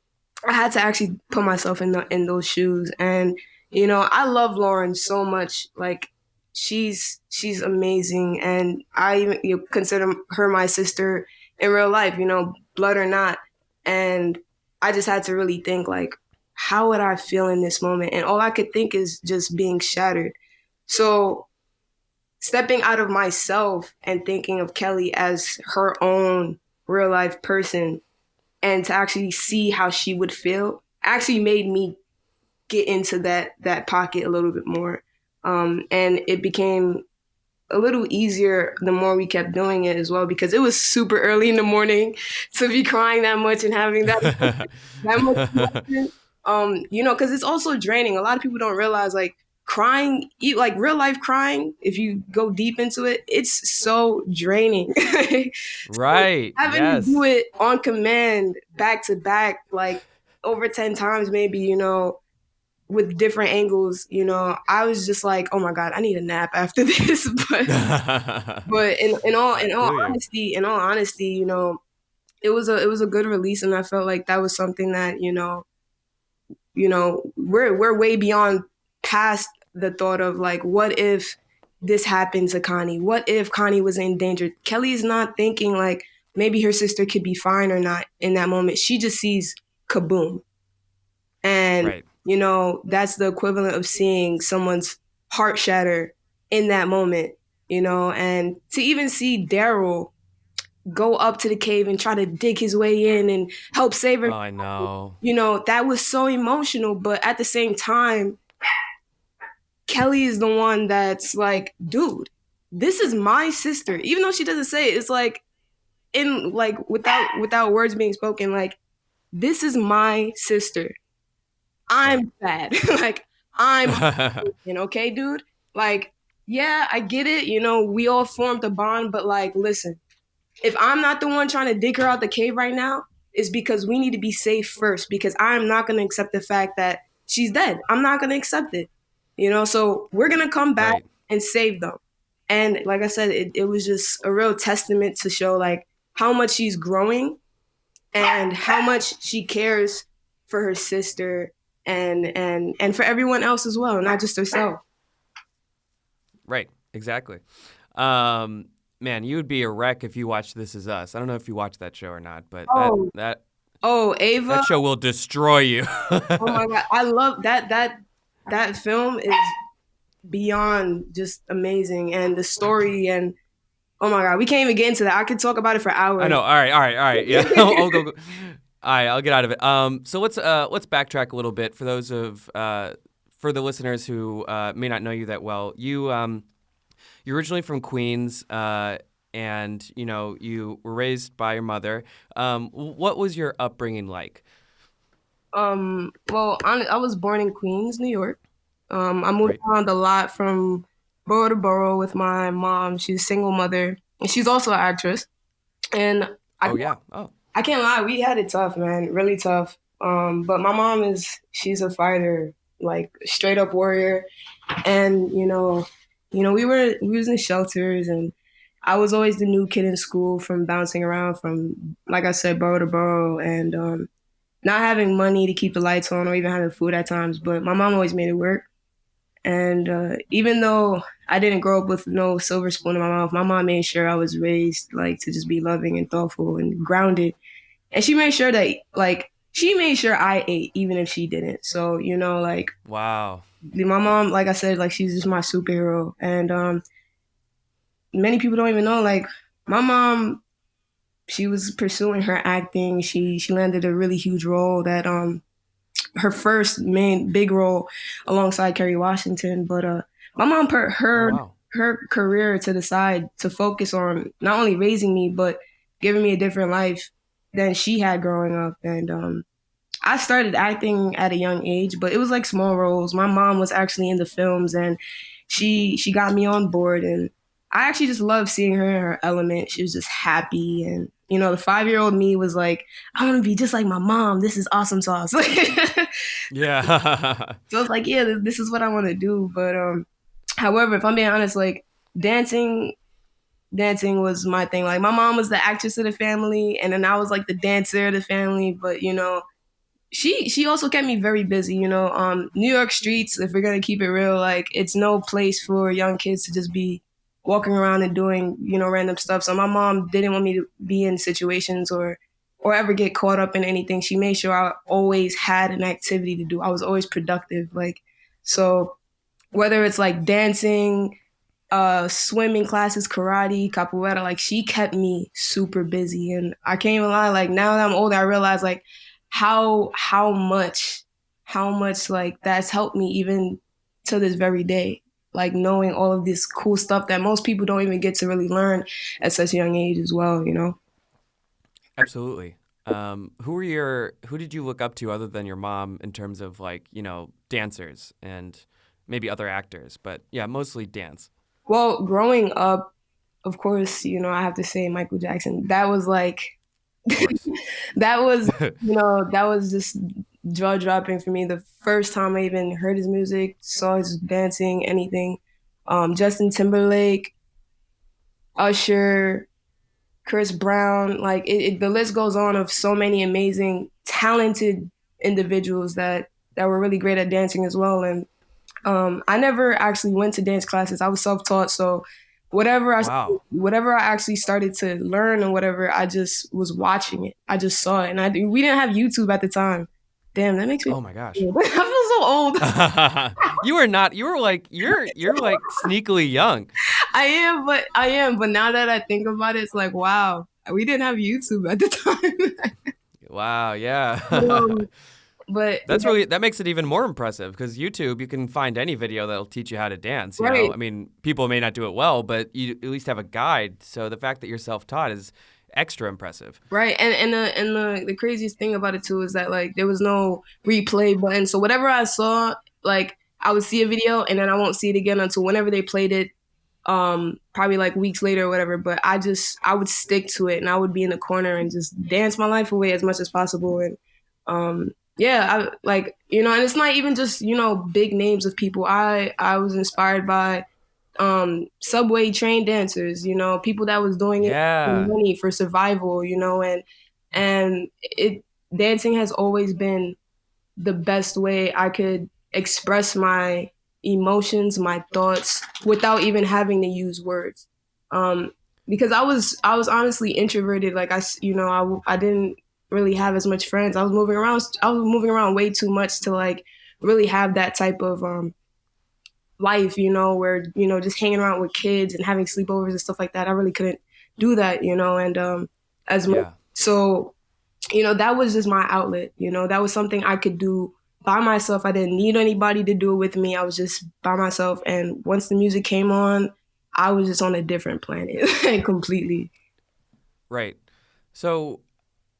I had to actually put myself in those shoes. And I love Lauren so much. Like, she's amazing, and I consider her my sister in real life, blood or not. And I just had to really think, like, how would I feel in this moment? And all I could think is just being shattered. So stepping out of myself and thinking of Kelly as her own real life person, and to actually see how she would feel actually made me get into that pocket a little bit more. And it became a little easier the more we kept doing it as well, because it was super early in the morning to be crying that much and having that much emotion. Because it's also draining. A lot of people don't realize, like, crying, like real life crying, if you go deep into it, it's so draining. Right. Having to do it on command, back to back, like over 10 times maybe, with different angles, I was just like, oh my God, I need a nap after this. but in all honesty, it was a good release, and I felt like that was something that, we're way beyond past the thought of, like, what if this happened to Connie? What if Connie was in danger? Kelly's not thinking like maybe her sister could be fine or not in that moment. She just sees kaboom. And right. That's the equivalent of seeing someone's heart shatter in that moment, and to even see Daryl go up to the cave and try to dig his way in and help save her. Oh, I know. That was so emotional, but at the same time, Kelly is the one that's like, dude, this is my sister. Even though she doesn't say it, it's like, in like without words being spoken, like, this is my sister. I'm bad. Like, I'm okay, dude? Like, yeah, I get it. We all formed a bond, but like, listen, if I'm not the one trying to dig her out the cave right now, it's because we need to be safe first, because I'm not going to accept the fact that she's dead. I'm not going to accept it. So we're going to come back and save them. And like I said, it was just a real testament to show like how much she's growing and how much she cares for her sister and for everyone else as well, not just herself. Right, exactly. Man, you would be a wreck if you watched This Is Us. I don't know if you watched that show or not, but Ava, that show will destroy you. Oh my God, I love that film is beyond just amazing, and the story, and oh my God, we can't even get into that. I could talk about it for hours. I know. All right. Yeah, I'll go. All right, I'll get out of it. So let's backtrack a little bit for those for the listeners who may not know you that well. You're originally from Queens, and you were raised by your mother. What was your upbringing like? Well, I was born in Queens, New York. I moved around a lot from borough to borough with my mom. She's a single mother, and she's also an actress. And I can't lie, we had it tough, man, really tough. But my mom she's a fighter, like straight up warrior. And, we was in shelters, and I was always the new kid in school from bouncing around from, like I said, borough to borough, and not having money to keep the lights on or even having food at times. But my mom always made it work. And even though I didn't grow up with no silver spoon in my mouth, my mom made sure I was raised like to just be loving and thoughtful and grounded. And she made sure that I ate even if she didn't. So, like, wow. My mom, like I said, like, she's just my superhero. And many people don't even know, like, my mom, she was pursuing her acting. She landed a really huge role that her first main big role alongside Kerry Washington. But my mom put her career to the side to focus on not only raising me, but giving me a different life than she had growing up. And I started acting at a young age, but it was like small roles. My mom was actually in the films, and she got me on board. And I actually just loved seeing her in her element. She was just happy. And, the 5-year-old me was like, I want to be just like my mom. This is awesome sauce. Yeah. So I was like, yeah, this is what I want to do. But however, if I'm being honest, like, dancing was my thing. Like, my mom was the actress of the family, and then I was like the dancer of the family. But, she also kept me very busy. New York streets, if we're going to keep it real, like, it's no place for young kids to just be walking around and doing, random stuff. So my mom didn't want me to be in situations or ever get caught up in anything. She made sure I always had an activity to do. I was always productive. Like, so whether it's like dancing, swimming classes, karate, capoeira. Like, she kept me super busy. And I can't even lie, like, now that I'm older, I realize, like, how much like that's helped me even to this very day. Like, knowing all of this cool stuff that most people don't even get to really learn at such a young age as well, you know? Absolutely. Who did you look up to other than your mom in terms of, like, you know, dancers and maybe other actors, but yeah, mostly dance? Well, growing up, of course, you know, I have to say Michael Jackson. That was like, that was, you know, that was just jaw dropping for me. The first time I even heard his music, saw his dancing, anything. Justin Timberlake, Usher, Chris Brown, like the list goes on of so many amazing, talented individuals that were really great at dancing as well. And I never actually went to dance classes. I was self-taught, so whatever I actually started to learn and whatever, I just was watching it. I just saw it, and we didn't have YouTube at the time. Damn, that makes me. Oh my gosh, I feel so old. You were not. You were like you're like sneakily young. I am, but now that I think about it, it's like, wow, we didn't have YouTube at the time. Wow, yeah. But that makes it even more impressive, because YouTube, you can find any video that'll teach you how to dance. You know? I mean, people may not do it well, but you at least have a guide. So the fact that you're self-taught is extra impressive. Right. And the craziest thing about it too is that, like, there was no replay button. So whatever I saw, like, I would see a video and then I won't see it again until whenever they played it, probably like weeks later or whatever. But I would stick to it, and I would be in the corner and just dance my life away as much as possible. And yeah, I, like, you know, and it's not even just, you know, big names of people. I was inspired by subway train dancers, you know, people that was doing it for money, for survival, you know, and dancing has always been the best way I could express my emotions, my thoughts, without even having to use words. Because I was honestly introverted. Like, I didn't really have as much friends. I was moving around way too much to, like, really have that type of life, you know, where, you know, just hanging around with kids and having sleepovers and stuff like that. I really couldn't do that, you know, and so, you know, that was just my outlet, you know, that was something I could do by myself. I didn't need anybody to do it with me. I was just by myself. And once the music came on, I was just on a different planet completely. Right. So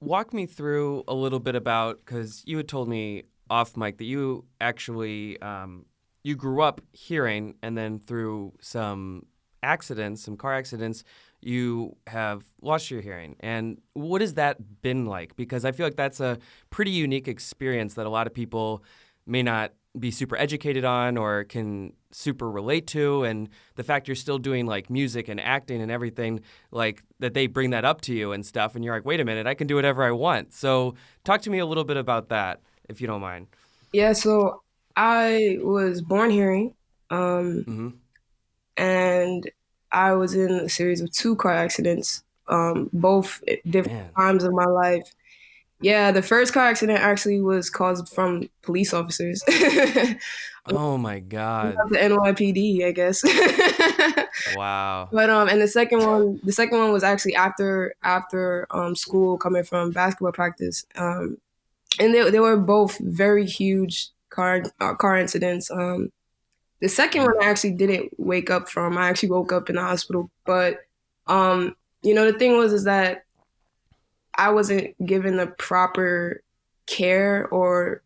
walk me through a little bit about, because you had told me off mic that you actually, you grew up hearing, and then through some car accidents, you have lost your hearing. And what has that been like? Because I feel like that's a pretty unique experience that a lot of people may not be super educated on or can super relate to. And the fact you're still doing, like, music and acting and everything, like, that they bring that up to you and stuff, and you're like, wait a minute, I can do whatever I want. So talk to me a little bit about that, if you don't mind. Yeah, so I was born hearing, and I was in a series of 2 car accidents, both at different times of my life. Yeah, the first car accident actually was caused from police officers. Oh my God. The NYPD, I guess. Wow. But and the second one was actually after school, coming from basketball practice. And they were both very huge car incidents. The second one I actually didn't wake up from. I actually woke up in the hospital. But you know, the thing is that I wasn't given the proper care, or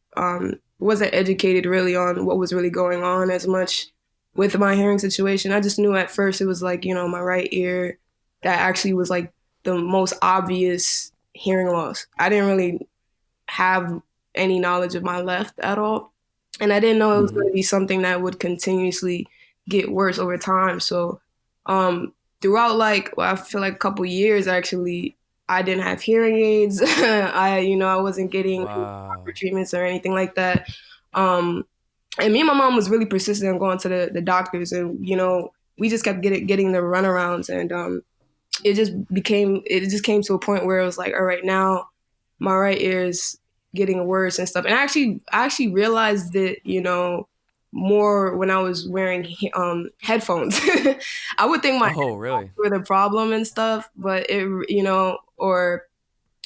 wasn't educated really on what was really going on as much with my hearing situation. I just knew at first it was, like, you know, my right ear that actually was, like, the most obvious hearing loss. I didn't really have any knowledge of my left at all. And I didn't know it was going to be something that would continuously get worse over time. So throughout, I feel like a couple years, actually, I didn't have hearing aids. I wasn't getting proper treatments or anything like that. And me and my mom was really persistent on going to the doctors, and, you know, we just kept getting the runarounds, and it just came to a point where it was like, all right, now my right ear is getting worse and stuff. And I actually realized that, you know, more when I was wearing headphones. I would think my really? were the problem and stuff, but it, or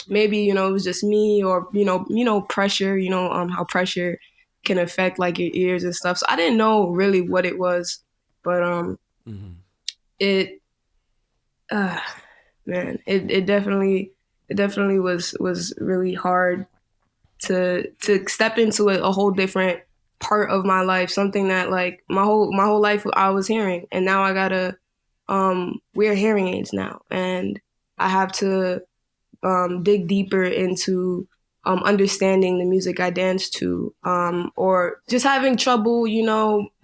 maybe, it was just me, or, pressure, how pressure can affect like your ears and stuff. So I didn't know really what it was, but it, man, it definitely was really hard to step into a whole different part of my life, something that like my whole life I was hearing, and now I gotta wear hearing aids now, and I have to dig deeper into understanding the music I dance to, or just having trouble,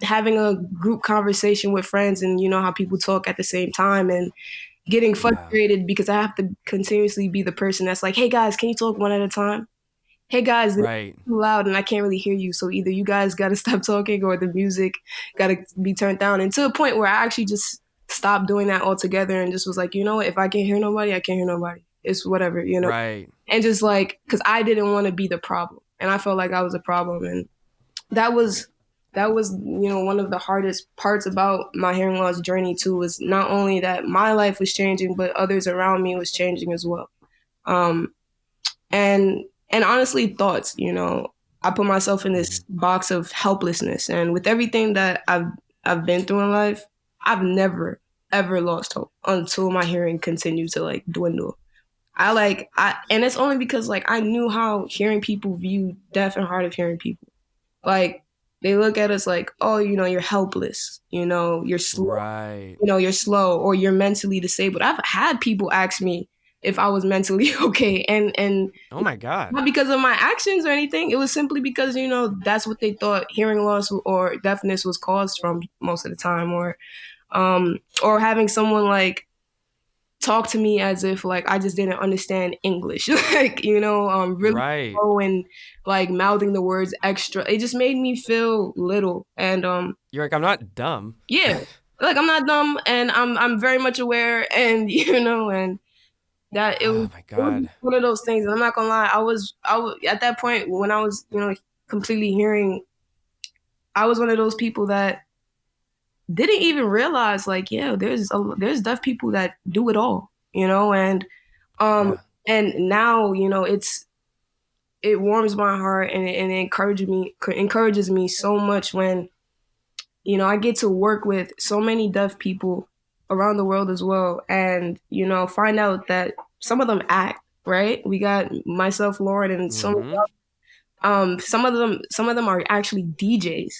having a group conversation with friends, and how people talk at the same time, and getting frustrated because I have to continuously be the person that's like, hey guys, can you talk one at a time? Hey guys, this is too loud and I can't really hear you. So either you guys got to stop talking or the music got to be turned down. And to a point where I actually just stopped doing that altogether and just was like, you know what? If I can't hear nobody, I can't hear nobody. It's whatever, Right. And just like, because I didn't want to be the problem. And I felt like I was a problem. And that was, one of the hardest parts about my hearing loss journey too, was not only that my life was changing, but others around me was changing as well. And honestly, thoughts, I put myself in this box of helplessness. And with everything that I've been through in life, I've never, ever lost hope until my hearing continued to like dwindle. And it's only because like I knew how hearing people view deaf and hard of hearing people. Like they look at us like, oh, you're helpless, you're slow, right. You're slow, or you're mentally disabled. I've had people ask me if I was mentally okay, and oh my God, not because of my actions or anything. It was simply because that's what they thought hearing loss or deafness was caused from most of the time, or having someone like talk to me as if like I just didn't understand English, like really slow and like mouthing the words extra. It just made me feel little, and you're like, I'm not dumb. Yeah, like I'm not dumb, and I'm very much aware, and and that it was, my God, one of those things. And I'm not gonna lie, I was at that point when I was completely hearing, I was one of those people that didn't even realize like, there's deaf people that do it all, and and now it warms my heart, and it encourages me so much when I get to work with so many deaf people around the world as well, and find out that some of them act, right. We got myself, Lauren, and some of them are actually DJs,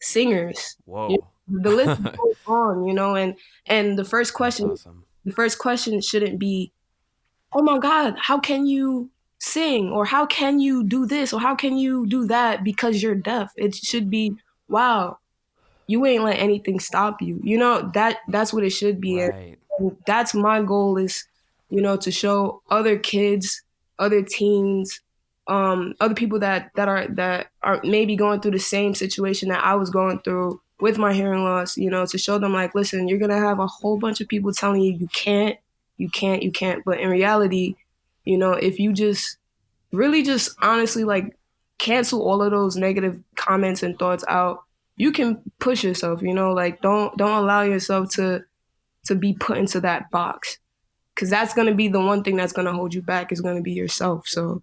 singers. Whoa. The list goes on, and the first question shouldn't be, oh my God, how can you sing, or how can you do this, or how can you do that because you're deaf? It should be, wow, you ain't let anything stop you. That's what it should be. Right. And that's my goal, is, to show other kids, other teens, other people that are maybe going through the same situation that I was going through with my hearing loss, to show them like, listen, you're going to have a whole bunch of people telling you can't. But in reality, if you just really just honestly like cancel all of those negative comments and thoughts out, you can push yourself, like don't allow yourself to be put into that box, because that's going to be the one thing that's going to hold you back, is going to be yourself. So.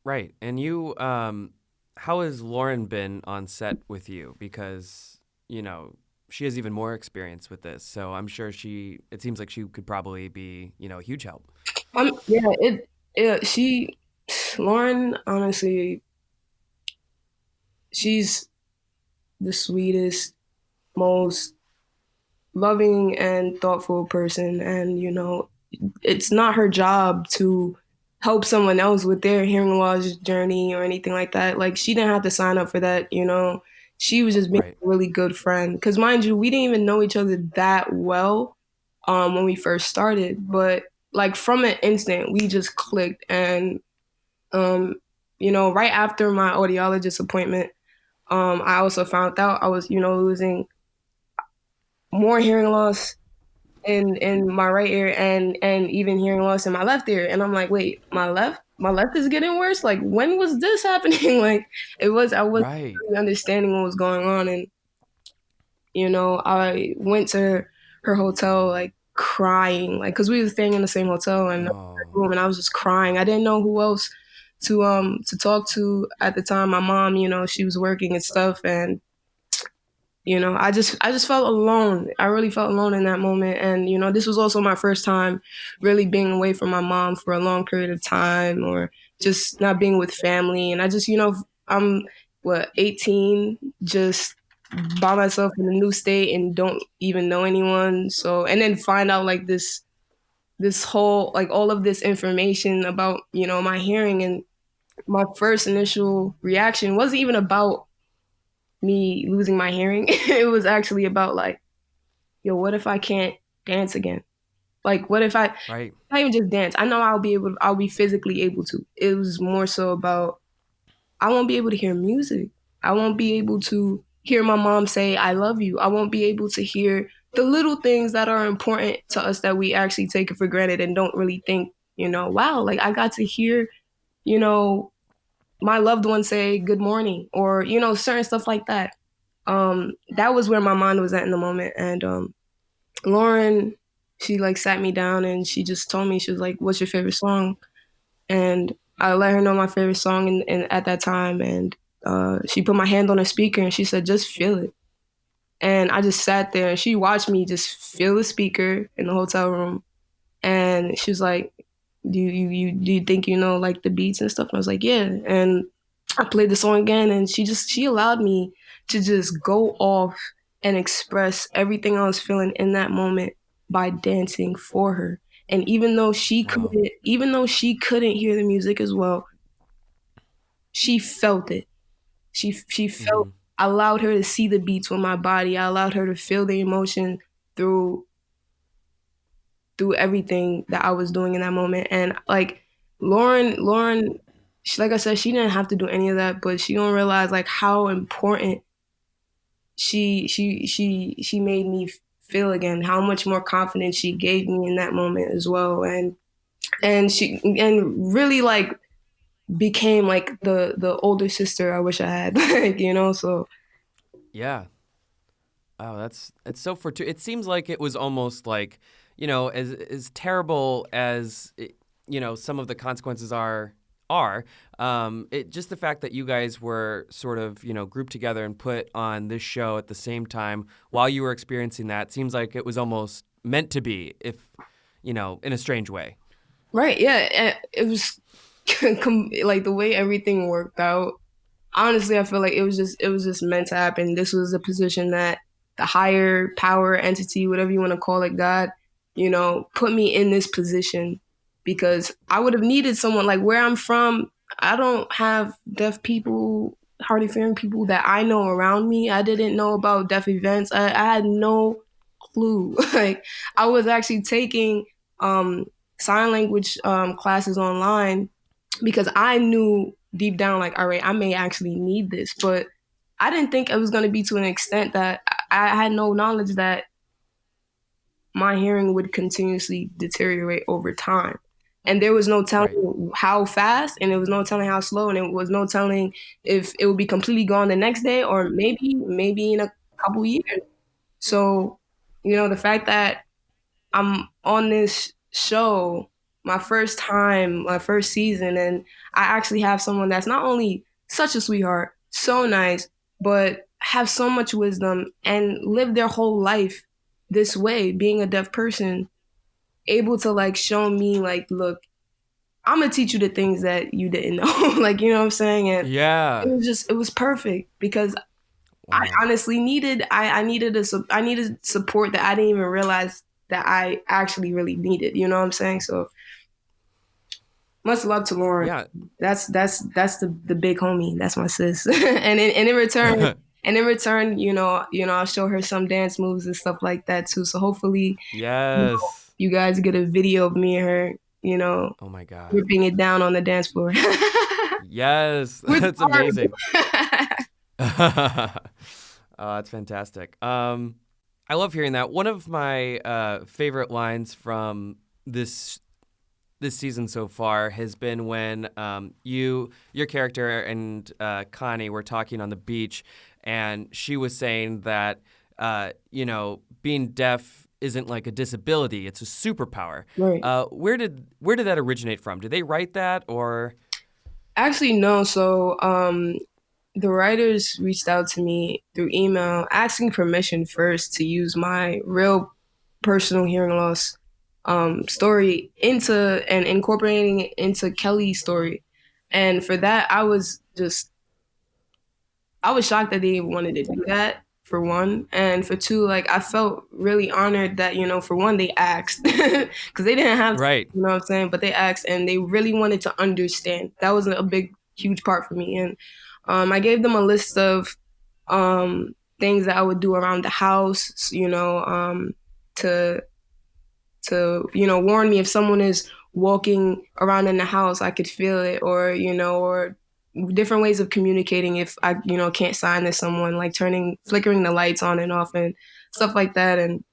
Right. And you, how has Lauren been on set with you? Because, she has even more experience with this. So I'm sure it seems like she could probably be, a huge help. Lauren, honestly, she's the sweetest, most loving and thoughtful person. And, it's not her job to help someone else with their hearing loss journey or anything like that. Like, she didn't have to sign up for that, She was just being a really good friend. Because mind you, we didn't even know each other that well when we first started. But like from an instant, we just clicked. And, right after my audiologist appointment, I also found out I was, losing more hearing loss in my right ear and even hearing loss in my left ear. And I'm like, wait, my left my left is getting worse. Like, when was this happening? Like, I wasn't really understanding what was going on. And, I went to her hotel, like, crying, like, because we were staying in the same hotel and room, and I was just crying. I didn't know who else to talk to at the time. My mom, she was working and stuff, and I just felt alone. I really felt alone in that moment. And, this was also my first time really being away from my mom for a long period of time, or just not being with family. And I just, I'm 18, just by myself in a new state and don't even know anyone. So, and then find out like this whole, like all of this information about, my hearing. And my first initial reaction wasn't even about me losing my hearing. It was actually about like, yo, what if I can't dance again? Like, what if not even just dance? I know I'll be physically able to. It was more so about, I won't be able to hear music. I won't be able to hear my mom say, I love you. I won't be able to hear the little things that are important to us that we actually take it for granted and don't really think, wow, like I got to hear, my loved one say good morning, or, certain stuff like that. That was where my mind was at in the moment. And Lauren, she like sat me down and she just told me, she was like, what's your favorite song? And I let her know my favorite song at that time. And she put my hand on a speaker and she said, just feel it. And I just sat there and she watched me just feel the speaker in the hotel room. And she was like, do you think like the beats and stuff? And I was like, yeah. And I played the song again, and she allowed me to just go off and express everything I was feeling in that moment by dancing for her. And even though she couldn't hear the music as well, she felt it. She felt. I allowed her to see the beats with my body. I allowed her to feel the emotion through everything that I was doing in that moment. And like Lauren, like I said, she didn't have to do any of that, but she don't realize like how important she made me feel again, how much more confidence she gave me in that moment as well. And she really like became like the older sister I wish I had, like, so. Yeah. Oh, it's so fortuitous. It seems like it was almost like, as terrible as, some of the consequences are, just the fact that you guys were sort of, grouped together and put on this show at the same time while you were experiencing that seems like it was almost meant to be, if, in a strange way. Right. Yeah. It was like the way everything worked out. Honestly, I feel like it was just meant to happen. This was a position that the higher power entity, whatever you want to call it, God, put me in this position because I would have needed someone. Like where I'm from, I don't have deaf people, hard of hearing people that I know around me. I didn't know about deaf events. I had no clue. Like I was actually taking sign language classes online because I knew deep down, like, all right, I may actually need this, but I didn't think it was going to be to an extent that I had no knowledge that my hearing would continuously deteriorate over time. And there was no telling how fast, and there was no telling how slow, and it was no telling if it would be completely gone the next day or maybe in a couple years. So, the fact that I'm on this show, my first time, my first season, and I actually have someone that's not only such a sweetheart, so nice, but have so much wisdom and live their whole life this way, being a deaf person, able to like show me like, look, I'm gonna teach you the things that you didn't know. Like, you know what I'm saying? And yeah, it was perfect because I honestly needed support that I didn't even realize that I actually really needed. You know what I'm saying? So much love to Lauren. Yeah. That's the big homie. That's my sis. and in return, I'll show her some dance moves and stuff like that too. So hopefully, you guys get a video of me and her, oh my God, ripping it down on the dance floor. Yes, that's amazing. Oh, that's fantastic. I love hearing that. One of my favorite lines from this this season so far has been when your character and Connie were talking on the beach, and she was saying that being deaf isn't like a disability; it's a superpower. Right. Where did that originate from? Did they write that, or? Actually, no. So the writers reached out to me through email asking permission first to use my real personal hearing loss story and incorporating it into Kelly's story. And for that, I was shocked that they even wanted to do that, for one. And for two, like, I felt really honored that, for one, they asked because they didn't have to, right. You know what I'm saying? But they asked and they really wanted to understand. That was a big, huge part for me. And I gave them a list of things that I would do around the house, to warn me if someone is walking around in the house, I could feel it, or different ways of communicating if I can't sign to someone, like flickering the lights on and off and stuff like that. And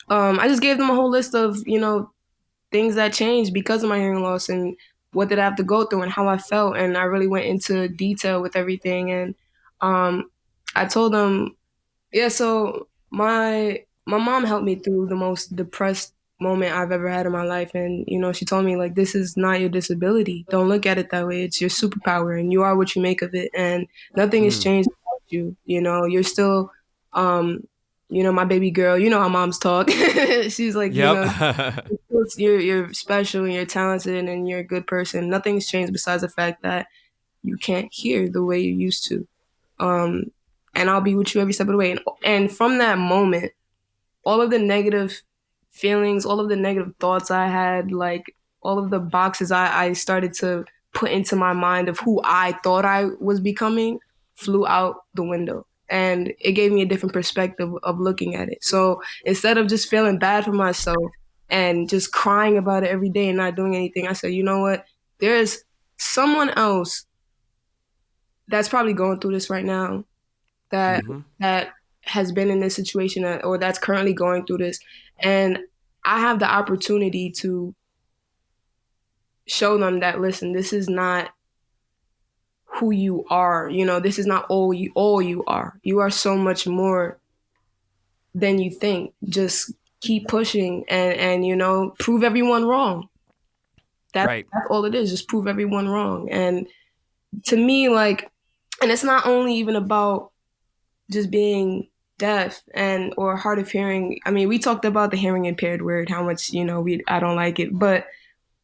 I just gave them a whole list of things that changed because of my hearing loss and what did I have to go through and how I felt. And I really went into detail with everything. And I told them, so my mom helped me through the most depressed moment I've ever had in my life. And, she told me, like, this is not your disability. Don't look at it that way. It's your superpower and you are what you make of it. And nothing has changed about you. You're still, my baby girl, how moms talk. She's like, yep. You're special and you're talented and you're a good person. Nothing's changed besides the fact that you can't hear the way you used to. And I'll be with you every step of the way. And from that moment, all of the negative feelings, all of the negative thoughts I had, like all of the boxes I started to put into my mind of who I thought I was becoming flew out the window. And it gave me a different perspective of looking at it. So instead of just feeling bad for myself and just crying about it every day and not doing anything, I said, you know what? There's someone else that's probably going through this right now that has been in this situation or that's currently going through this. And I have the opportunity to show them that, listen, this is not who you are. This is not all you are. You are so much more than you think. Just keep pushing and prove everyone wrong. That's all it is. Just prove everyone wrong. And to me, like, and it's not only even about just being deaf or hard of hearing. I mean, we talked about the hearing impaired word, how much, I don't like it, but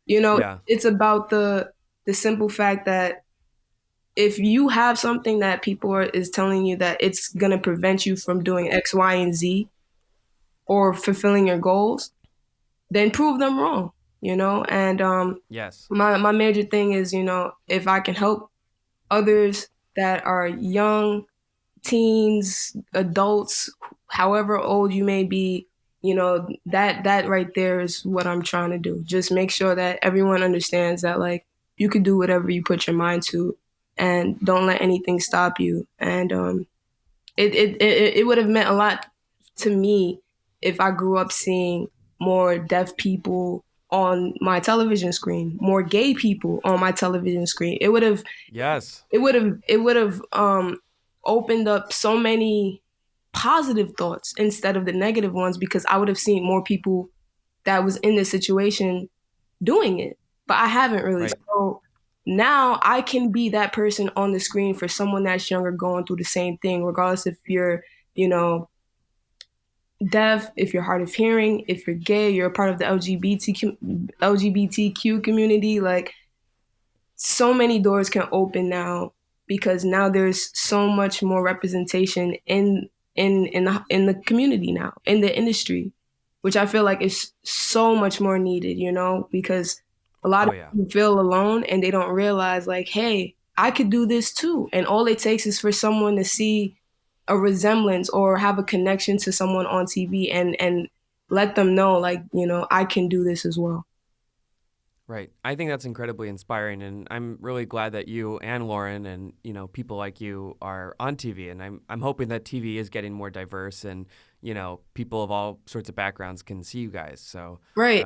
it's about the simple fact that if you have something that people is telling you that it's going to prevent you from doing X, Y, and Z or fulfilling your goals, then prove them wrong, and yes, my major thing is, if I can help others that are young, teens, adults, however old you may be, that right there is what I'm trying to do. Just make sure that everyone understands that, like, you could do whatever you put your mind to and don't let anything stop you. And it would have meant a lot to me if I grew up seeing more deaf people on my television screen, more gay people on my television screen. It would have opened up so many positive thoughts instead of the negative ones, because I would have seen more people that was in this situation doing it, but I haven't really. Right. So now I can be that person on the screen for someone that's younger going through the same thing, regardless if you're, deaf, if you're hard of hearing, if you're gay, you're a part of the LGBTQ community. Like, so many doors can open now, because now there's so much more representation in the community now, in the industry, which I feel like is so much more needed, because a lot of people feel alone and they don't realize, like, hey, I could do this too. And all it takes is for someone to see a resemblance or have a connection to someone on TV and let them know, like, I can do this as well. Right. I think that's incredibly inspiring, and I'm really glad that you and Lauren and people like you are on TV. And I'm hoping that TV is getting more diverse, and people of all sorts of backgrounds can see you guys. So right,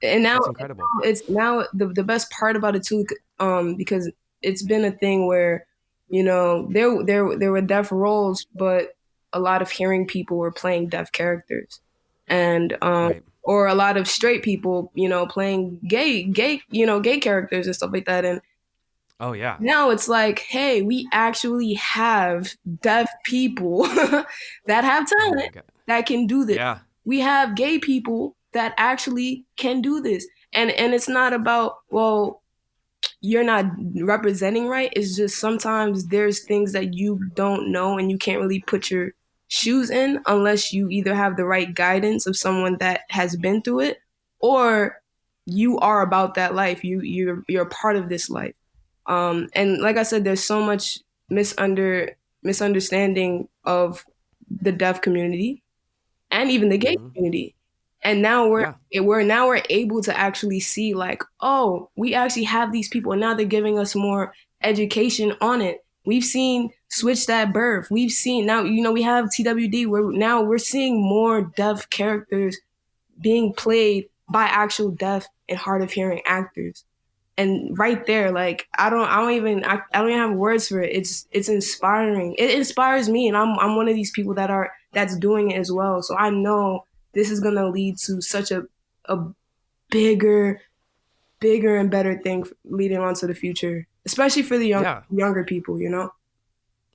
and now that's incredible. It's now the best part about it too, because it's been a thing where there were deaf roles, but a lot of hearing people were playing deaf characters, and Right. or a lot of straight people, playing gay characters and stuff like that. And Oh yeah. now it's like, hey, we actually have deaf people that have talent that can do this. Yeah. We have gay people that actually can do this. And it's not about, well, you're not representing right. It's just sometimes there's things that you don't know and you can't really put your shoes in unless you either have the right guidance of someone that has been through it, or you are about that life. You're a part of this life. And like I said, there's so much misunderstanding of the deaf community and even the gay community. And now we're able to actually see, like, oh, we actually have these people, and now they're giving us more education on it. We've seen Switch That Birth. We've seen now, we have TWD, where now we're seeing more deaf characters being played by actual deaf and hard of hearing actors. And right there, like, I don't even have words for it. It's inspiring. It inspires me, and I'm one of these people that's doing it as well. So I know this is gonna lead to such a bigger and better thing leading on to the future, especially for the younger people,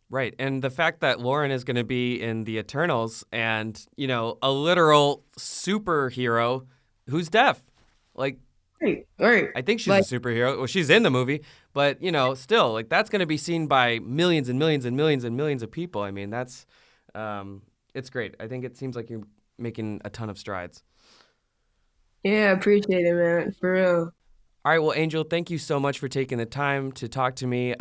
Right. And the fact that Lauren is going to be in the Eternals and, a literal superhero who's deaf. Like, right. I think she's a superhero. Well, she's in the movie, but, still, like, that's going to be seen by millions and millions and millions and millions of people. I mean, that's, it's great. I think it seems like you're making a ton of strides. Yeah, appreciate it, man. For real. All right. Well, Angel, thank you so much for taking the time to talk to me.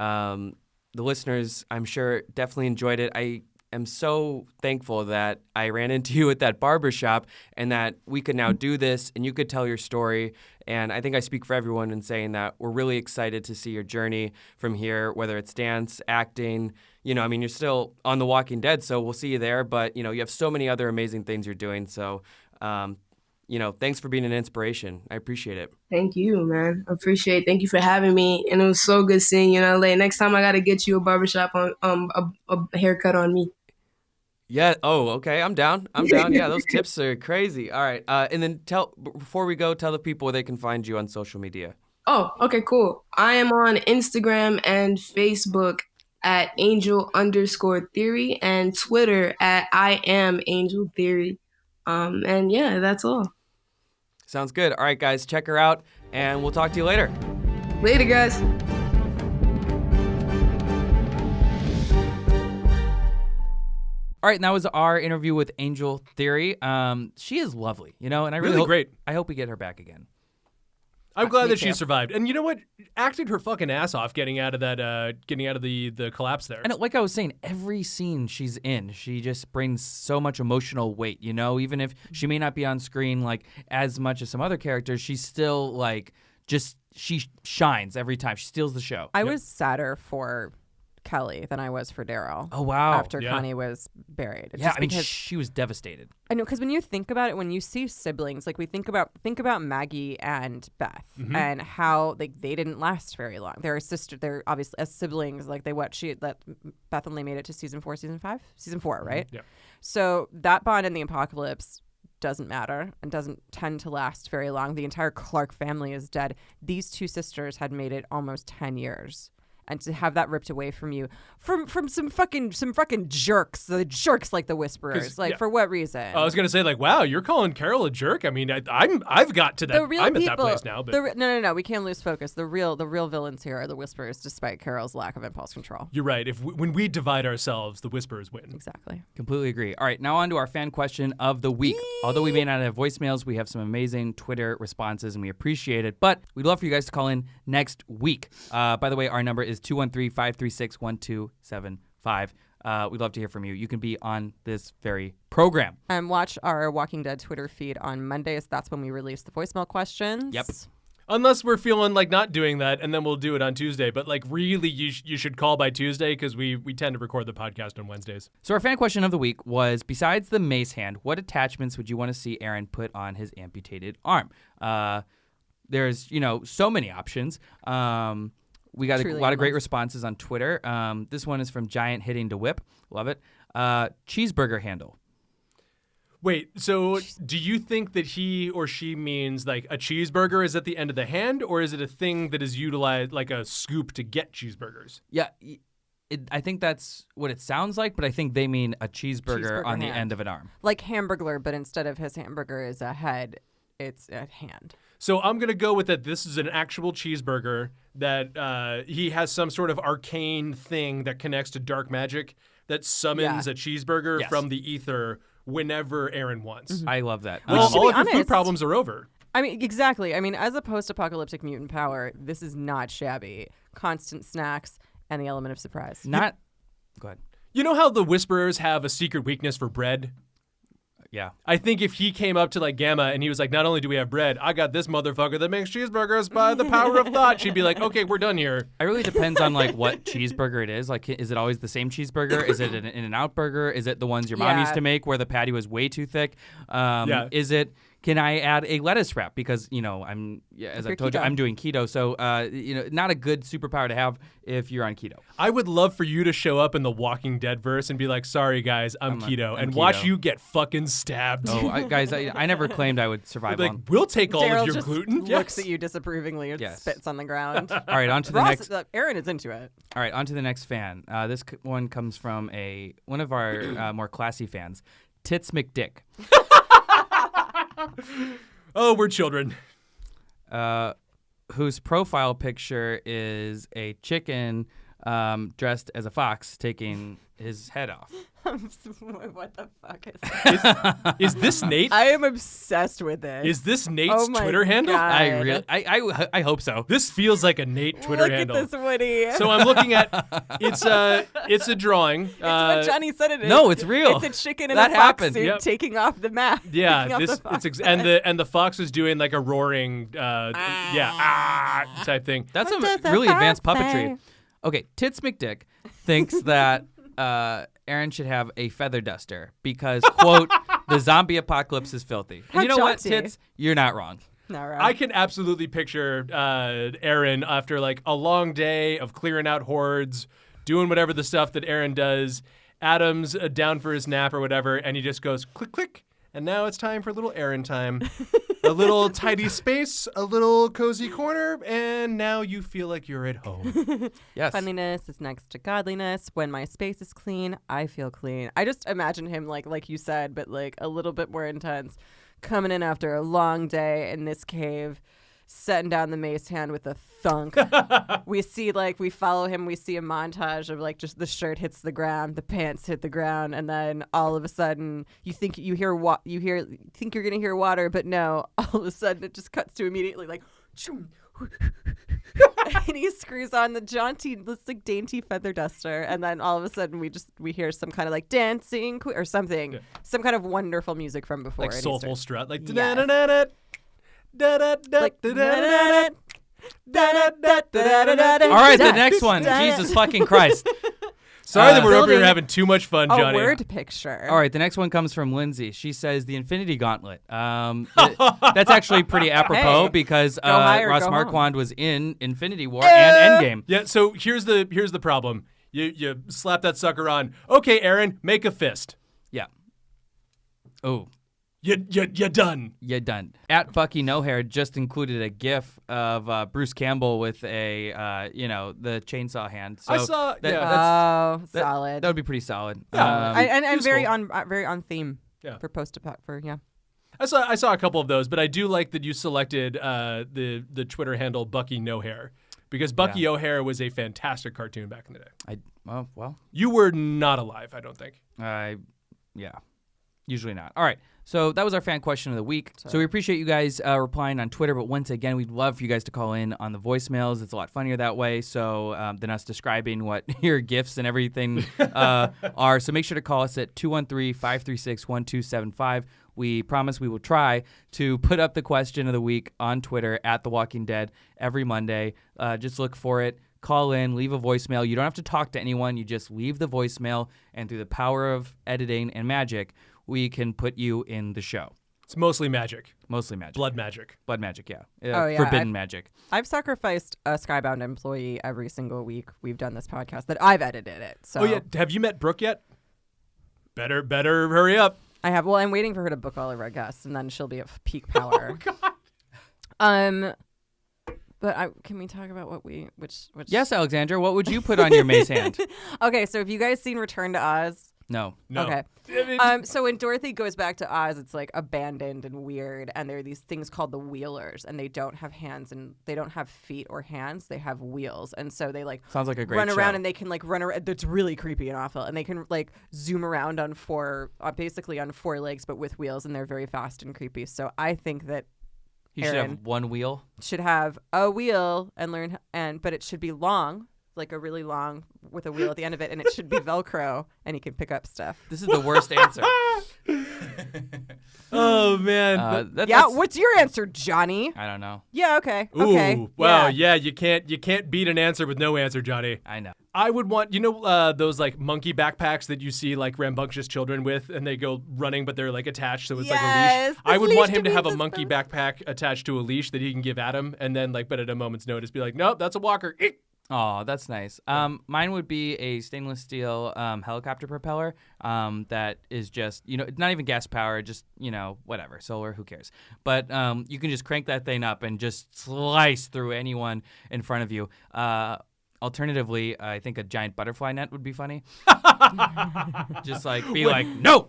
The listeners, I'm sure, definitely enjoyed it. I am so thankful that I ran into you at that barbershop and that we could now do this and you could tell your story. And I think I speak for everyone in saying that we're really excited to see your journey from here, whether it's dance, acting. You're still on The Walking Dead, so we'll see you there. But, you have so many other amazing things you're doing. So, thanks for being an inspiration. I appreciate it. Thank you, man. I appreciate it. Thank you for having me. And it was so good seeing you in LA. Next time I got to get you a barbershop on a haircut on me. Yeah. Oh, okay. I'm down. Yeah, those tips are crazy. All right. And then before we go, tell the people where they can find you on social media. Oh, okay, cool. I am on Instagram and Facebook at Angel_Theory and Twitter at I am Angel Theory. And yeah, that's all. Sounds good. All right, guys, check her out, and we'll talk to you later. Later, guys. All right, and that was our interview with Angel Theory. She is lovely, and I really hope, great. I hope we get her back again. I'm glad that she survived. And you know what? Acted her fucking ass off getting out of the collapse there. And like I was saying, every scene she's in, she just brings so much emotional weight, even if she may not be on screen like as much as some other characters, she's still like she shines every time. She steals the show. I was sadder for Kelly than I was for Daryl. Oh, wow. After Connie was buried. Yeah, I mean, she was devastated. I know, because when you think about it, when you see siblings, like we think about Maggie and Beth and how they didn't last very long. They're obviously as siblings, like Beth only made it to season 4, season 4, right? Yeah. So that bond in the apocalypse doesn't matter and doesn't tend to last very long. The entire Clark family is dead. These two sisters had made it almost 10 years. And to have that ripped away from you from some fucking jerks, the jerks like the Whisperers, for what reason? I was gonna say, like, wow, you're calling Carol a jerk. I mean, I've got to that. I'm at that place now. But no, we can't lose focus. The real villains here are the Whisperers, despite Carol's lack of impulse control. You're right. When we divide ourselves, the Whisperers win. Exactly. Completely agree. All right, now on to our fan question of the week. Although we may not have voicemails, we have some amazing Twitter responses, and we appreciate it. But we'd love for you guys to call in next week. By the way, our number is 213-536-1275. We'd love to hear from you. You can be on this very program. And watch our Walking Dead Twitter feed on Mondays. That's when we release the voicemail questions. Yep. Unless we're feeling like not doing that, and then we'll do it on Tuesday. But like, really, you should call by Tuesday because we tend to record the podcast on Wednesdays. So our fan question of the week was, besides the mace hand, what attachments would you want to see Aaron put on his amputated arm? There's, so many options. We got a lot of great responses on Twitter. This one is from Giant Hitting to Whip. Love it. Cheeseburger handle. Wait, so do you think that he or she means like a cheeseburger is at the end of the hand, or is it a thing that is utilized like a scoop to get cheeseburgers? Yeah, I think that's what it sounds like, but I think they mean a cheeseburger on the end of an arm. Like Hamburglar, but instead of his hamburger is a head, it's a hand. So I'm going to go with that this is an actual cheeseburger, that he has some sort of arcane thing that connects to dark magic that summons a cheeseburger from the ether whenever Aaron wants. Mm-hmm. I love that. Well, all of your food problems are over. I mean, exactly. I mean, as a post-apocalyptic mutant power, this is not shabby. Constant snacks and the element of surprise. Go ahead. You know how the Whisperers have a secret weakness for bread? Yeah. I think if he came up to like Gamma and he was like, not only do we have bread, I got this motherfucker that makes cheeseburgers by the power of thought, she'd be like, okay, we're done here. It really depends on like what cheeseburger it is. Like, is it always the same cheeseburger? Is it an In-N-Out burger? Is it the ones your mom used to make where the patty was way too thick? Is it, can I add a lettuce wrap? Because, as I told you, I'm doing keto. So, not a good superpower to have if you're on keto. I would love for you to show up in the Walking Dead verse and be like, sorry, guys, I'm keto. And watch you get fucking stabbed. Oh, guys, I never claimed I would survive like, long. We'll take all Daryl of your just gluten. looks at you disapprovingly and spits on the ground. All right, on to the next. Aaron is into it. All right, on to the next fan. This one comes from one of our more classy fans, Tits McDick. Oh, we're children. Whose profile picture is a chicken dressed as a fox taking his head off. What the fuck is this? Is this Nate? I am obsessed with this. Is this Nate's Twitter handle? God. I hope so. This feels like a Nate Twitter handle. Look at this, Woody. So I'm looking at it's a drawing. It's what Johnny said it is. No, it's real. It's a chicken in that a fox happened. suit taking off the mask. Yeah, and the fox is doing like a roaring type thing. That's some really advanced puppetry. Okay, Tits McDick thinks that Aaron should have a feather duster because, quote, the zombie apocalypse is filthy. And you know what, Tits? You're not wrong. Not wrong. I can absolutely picture Aaron after like a long day of clearing out hordes, doing whatever the stuff that Aaron does. Adam's down for his nap or whatever, and he just goes click, click. And now it's time for a little Aaron time. A little tidy space, a little cozy corner, and now you feel like you're at home. Yes. Cleanliness is next to godliness. When my space is clean, I feel clean. I just imagine him like you said, but like a little bit more intense, coming in after a long day in this cave, setting down the mace hand with a thunk. We follow him. We see a montage of like just the shirt hits the ground, the pants hit the ground, and then all of a sudden you think you're gonna hear water, but no. All of a sudden it just cuts to immediately like, and he screws on the dainty feather duster, and then all of a sudden we hear some kind of like dancing or something, some kind of wonderful music from before, like soulful strut, like. Yes. All right, the next one. Jesus fucking Christ. Sorry that we're over here having too much fun, Johnny. A word picture. All right, the next one comes from Lindsay. She says the Infinity Gauntlet. That's actually pretty apropos because Ross Marquand was in Infinity War and Endgame. Yeah, so here's the problem. You slap that sucker on. Okay, Aaron, make a fist. Yeah. Oh. You're done. You're done. At Bucky No Hair just included a GIF of Bruce Campbell with the chainsaw hand. So I saw. Solid. That would be pretty solid. Yeah. And very on theme. Yeah. For post-apoc I saw a couple of those, but I do like that you selected the Twitter handle Bucky No Hair because Bucky O'Hare was a fantastic cartoon back in the day. Well. You were not alive, I don't think. Yeah. Usually not. All right. So that was our fan question of the week. So we appreciate you guys replying on Twitter. But once again, we'd love for you guys to call in on the voicemails. It's a lot funnier that way. So than us describing what your gifts and everything are. So make sure to call us at 213-536-1275. We promise we will try to put up the question of the week on Twitter at The Walking Dead every Monday. Just look for it. Call in, leave a voicemail. You don't have to talk to anyone. You just leave the voicemail, and through the power of editing and magic, we can put you in the show. It's mostly magic. Mostly magic. Blood magic. Blood magic, yeah. Forbidden magic. I've sacrificed a Skybound employee every single week we've done this podcast that I've edited it. So. Oh, yeah. Have you met Brooke yet? Better hurry up. I have. Well, I'm waiting for her to book all of our guests, and then she'll be at peak power. Oh, God. But can we talk about which? Yes, Alexandra. What would you put on your mace hand? Okay, so have you guys seen Return to Oz? No. Okay. So when Dorothy goes back to Oz, it's like abandoned and weird, and there are these things called the Wheelers, and they don't have hands and they don't have feet or hands. They have wheels, and so they sounds like a great run show. around, and they can run around. It's really creepy and awful, and they can zoom around on basically on four legs, but with wheels, and they're very fast and creepy. So I think that. You should have one wheel. Should have a wheel but it should be long, like a really long with a wheel at the end of it, and it should be Velcro, and he can pick up stuff. This is the worst answer. Oh man. What's your answer, Johnny? I don't know. Yeah. Okay. Ooh, okay. Wow. Yeah. You can't beat an answer with no answer, Johnny. I know. I would want those monkey backpacks that you see rambunctious children with, and they go running, but they're attached, so it's like a leash. I would want him to have a monkey backpack attached to a leash that he can give Adam, and then but at a moment's notice, be like, nope, that's a walker. Oh, that's nice. Mine would be a stainless steel helicopter propeller that is just, not even gas powered, just, whatever, solar, who cares. But you can just crank that thing up and just slice through anyone in front of you. Alternatively, I think a giant butterfly net would be funny. Just no!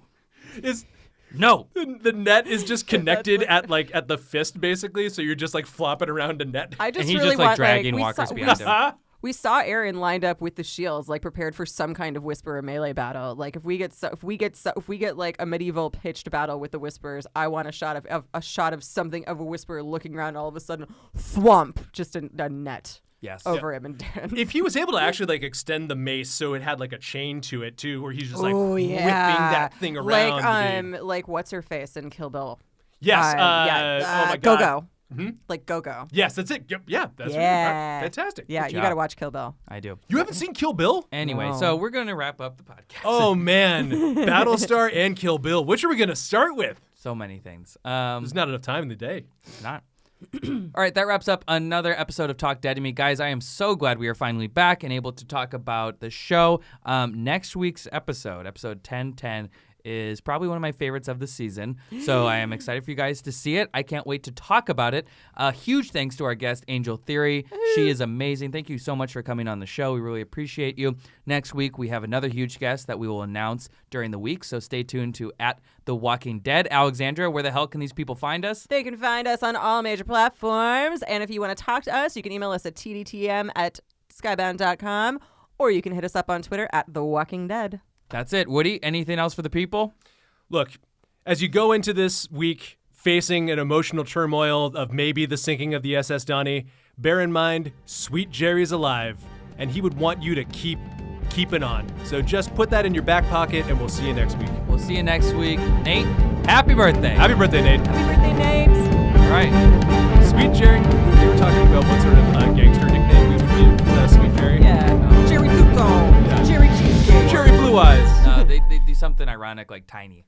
No. The net is just connected at the fist, basically, so you're just flopping around a net. I just and he's really just want, dragging walkers behind him. We saw Aaron lined up with the shields, prepared for some kind of Whisperer melee battle. If we get a medieval pitched battle with the Whisperers, I want a shot of something of a Whisperer looking around, all of a sudden, thwomp, just a net. Yes. Over him and Dan. If he was able to actually extend the mace so it had a chain to it too, where he's just whipping that thing around. Like what's her face in Kill Bill? Yes. Oh my God. Go-Go. Mm-hmm. Go-Go. Yes, that's it. Yeah, that's fantastic. Yeah, you got to watch Kill Bill. I do. You haven't seen Kill Bill? Anyway, so we're going to wrap up the podcast. Oh, man. Battlestar and Kill Bill. Which are we going to start with? So many things. There's not enough time in the day. It's not. All right, that wraps up another episode of Talk Dead to Me. Guys, I am so glad we are finally back and able to talk about the show. Next week's episode 1010, is probably one of my favorites of the season. So I am excited for you guys to see it. I can't wait to talk about it. Huge thanks to our guest, Angel Theory. She is amazing. Thank you so much for coming on the show. We really appreciate you. Next week, we have another huge guest that we will announce during the week. So stay tuned to @The Walking Dead. Alexandra, where the hell can these people find us? They can find us on all major platforms. And if you want to talk to us, you can email us at tdtm@skybound.com, or you can hit us up on Twitter @TheWalkingDead. That's it. Woody, anything else for the people? Look, as you go into this week facing an emotional turmoil of maybe the sinking of the SS Donnie, bear in mind, Sweet Jerry's alive, and he would want you to keep it on. So just put that in your back pocket, and we'll see you next week. We'll see you next week. Nate, happy birthday. Happy birthday, Nate. Happy birthday, Nate. All right. Sweet Jerry, we were talking about what sort of gangster nickname we would give Sweet Jerry. Yeah. Jerry Tuco. Yeah. Jerry Cheesecake. Jerry Blue Eyes. No, they do something ironic like Tiny.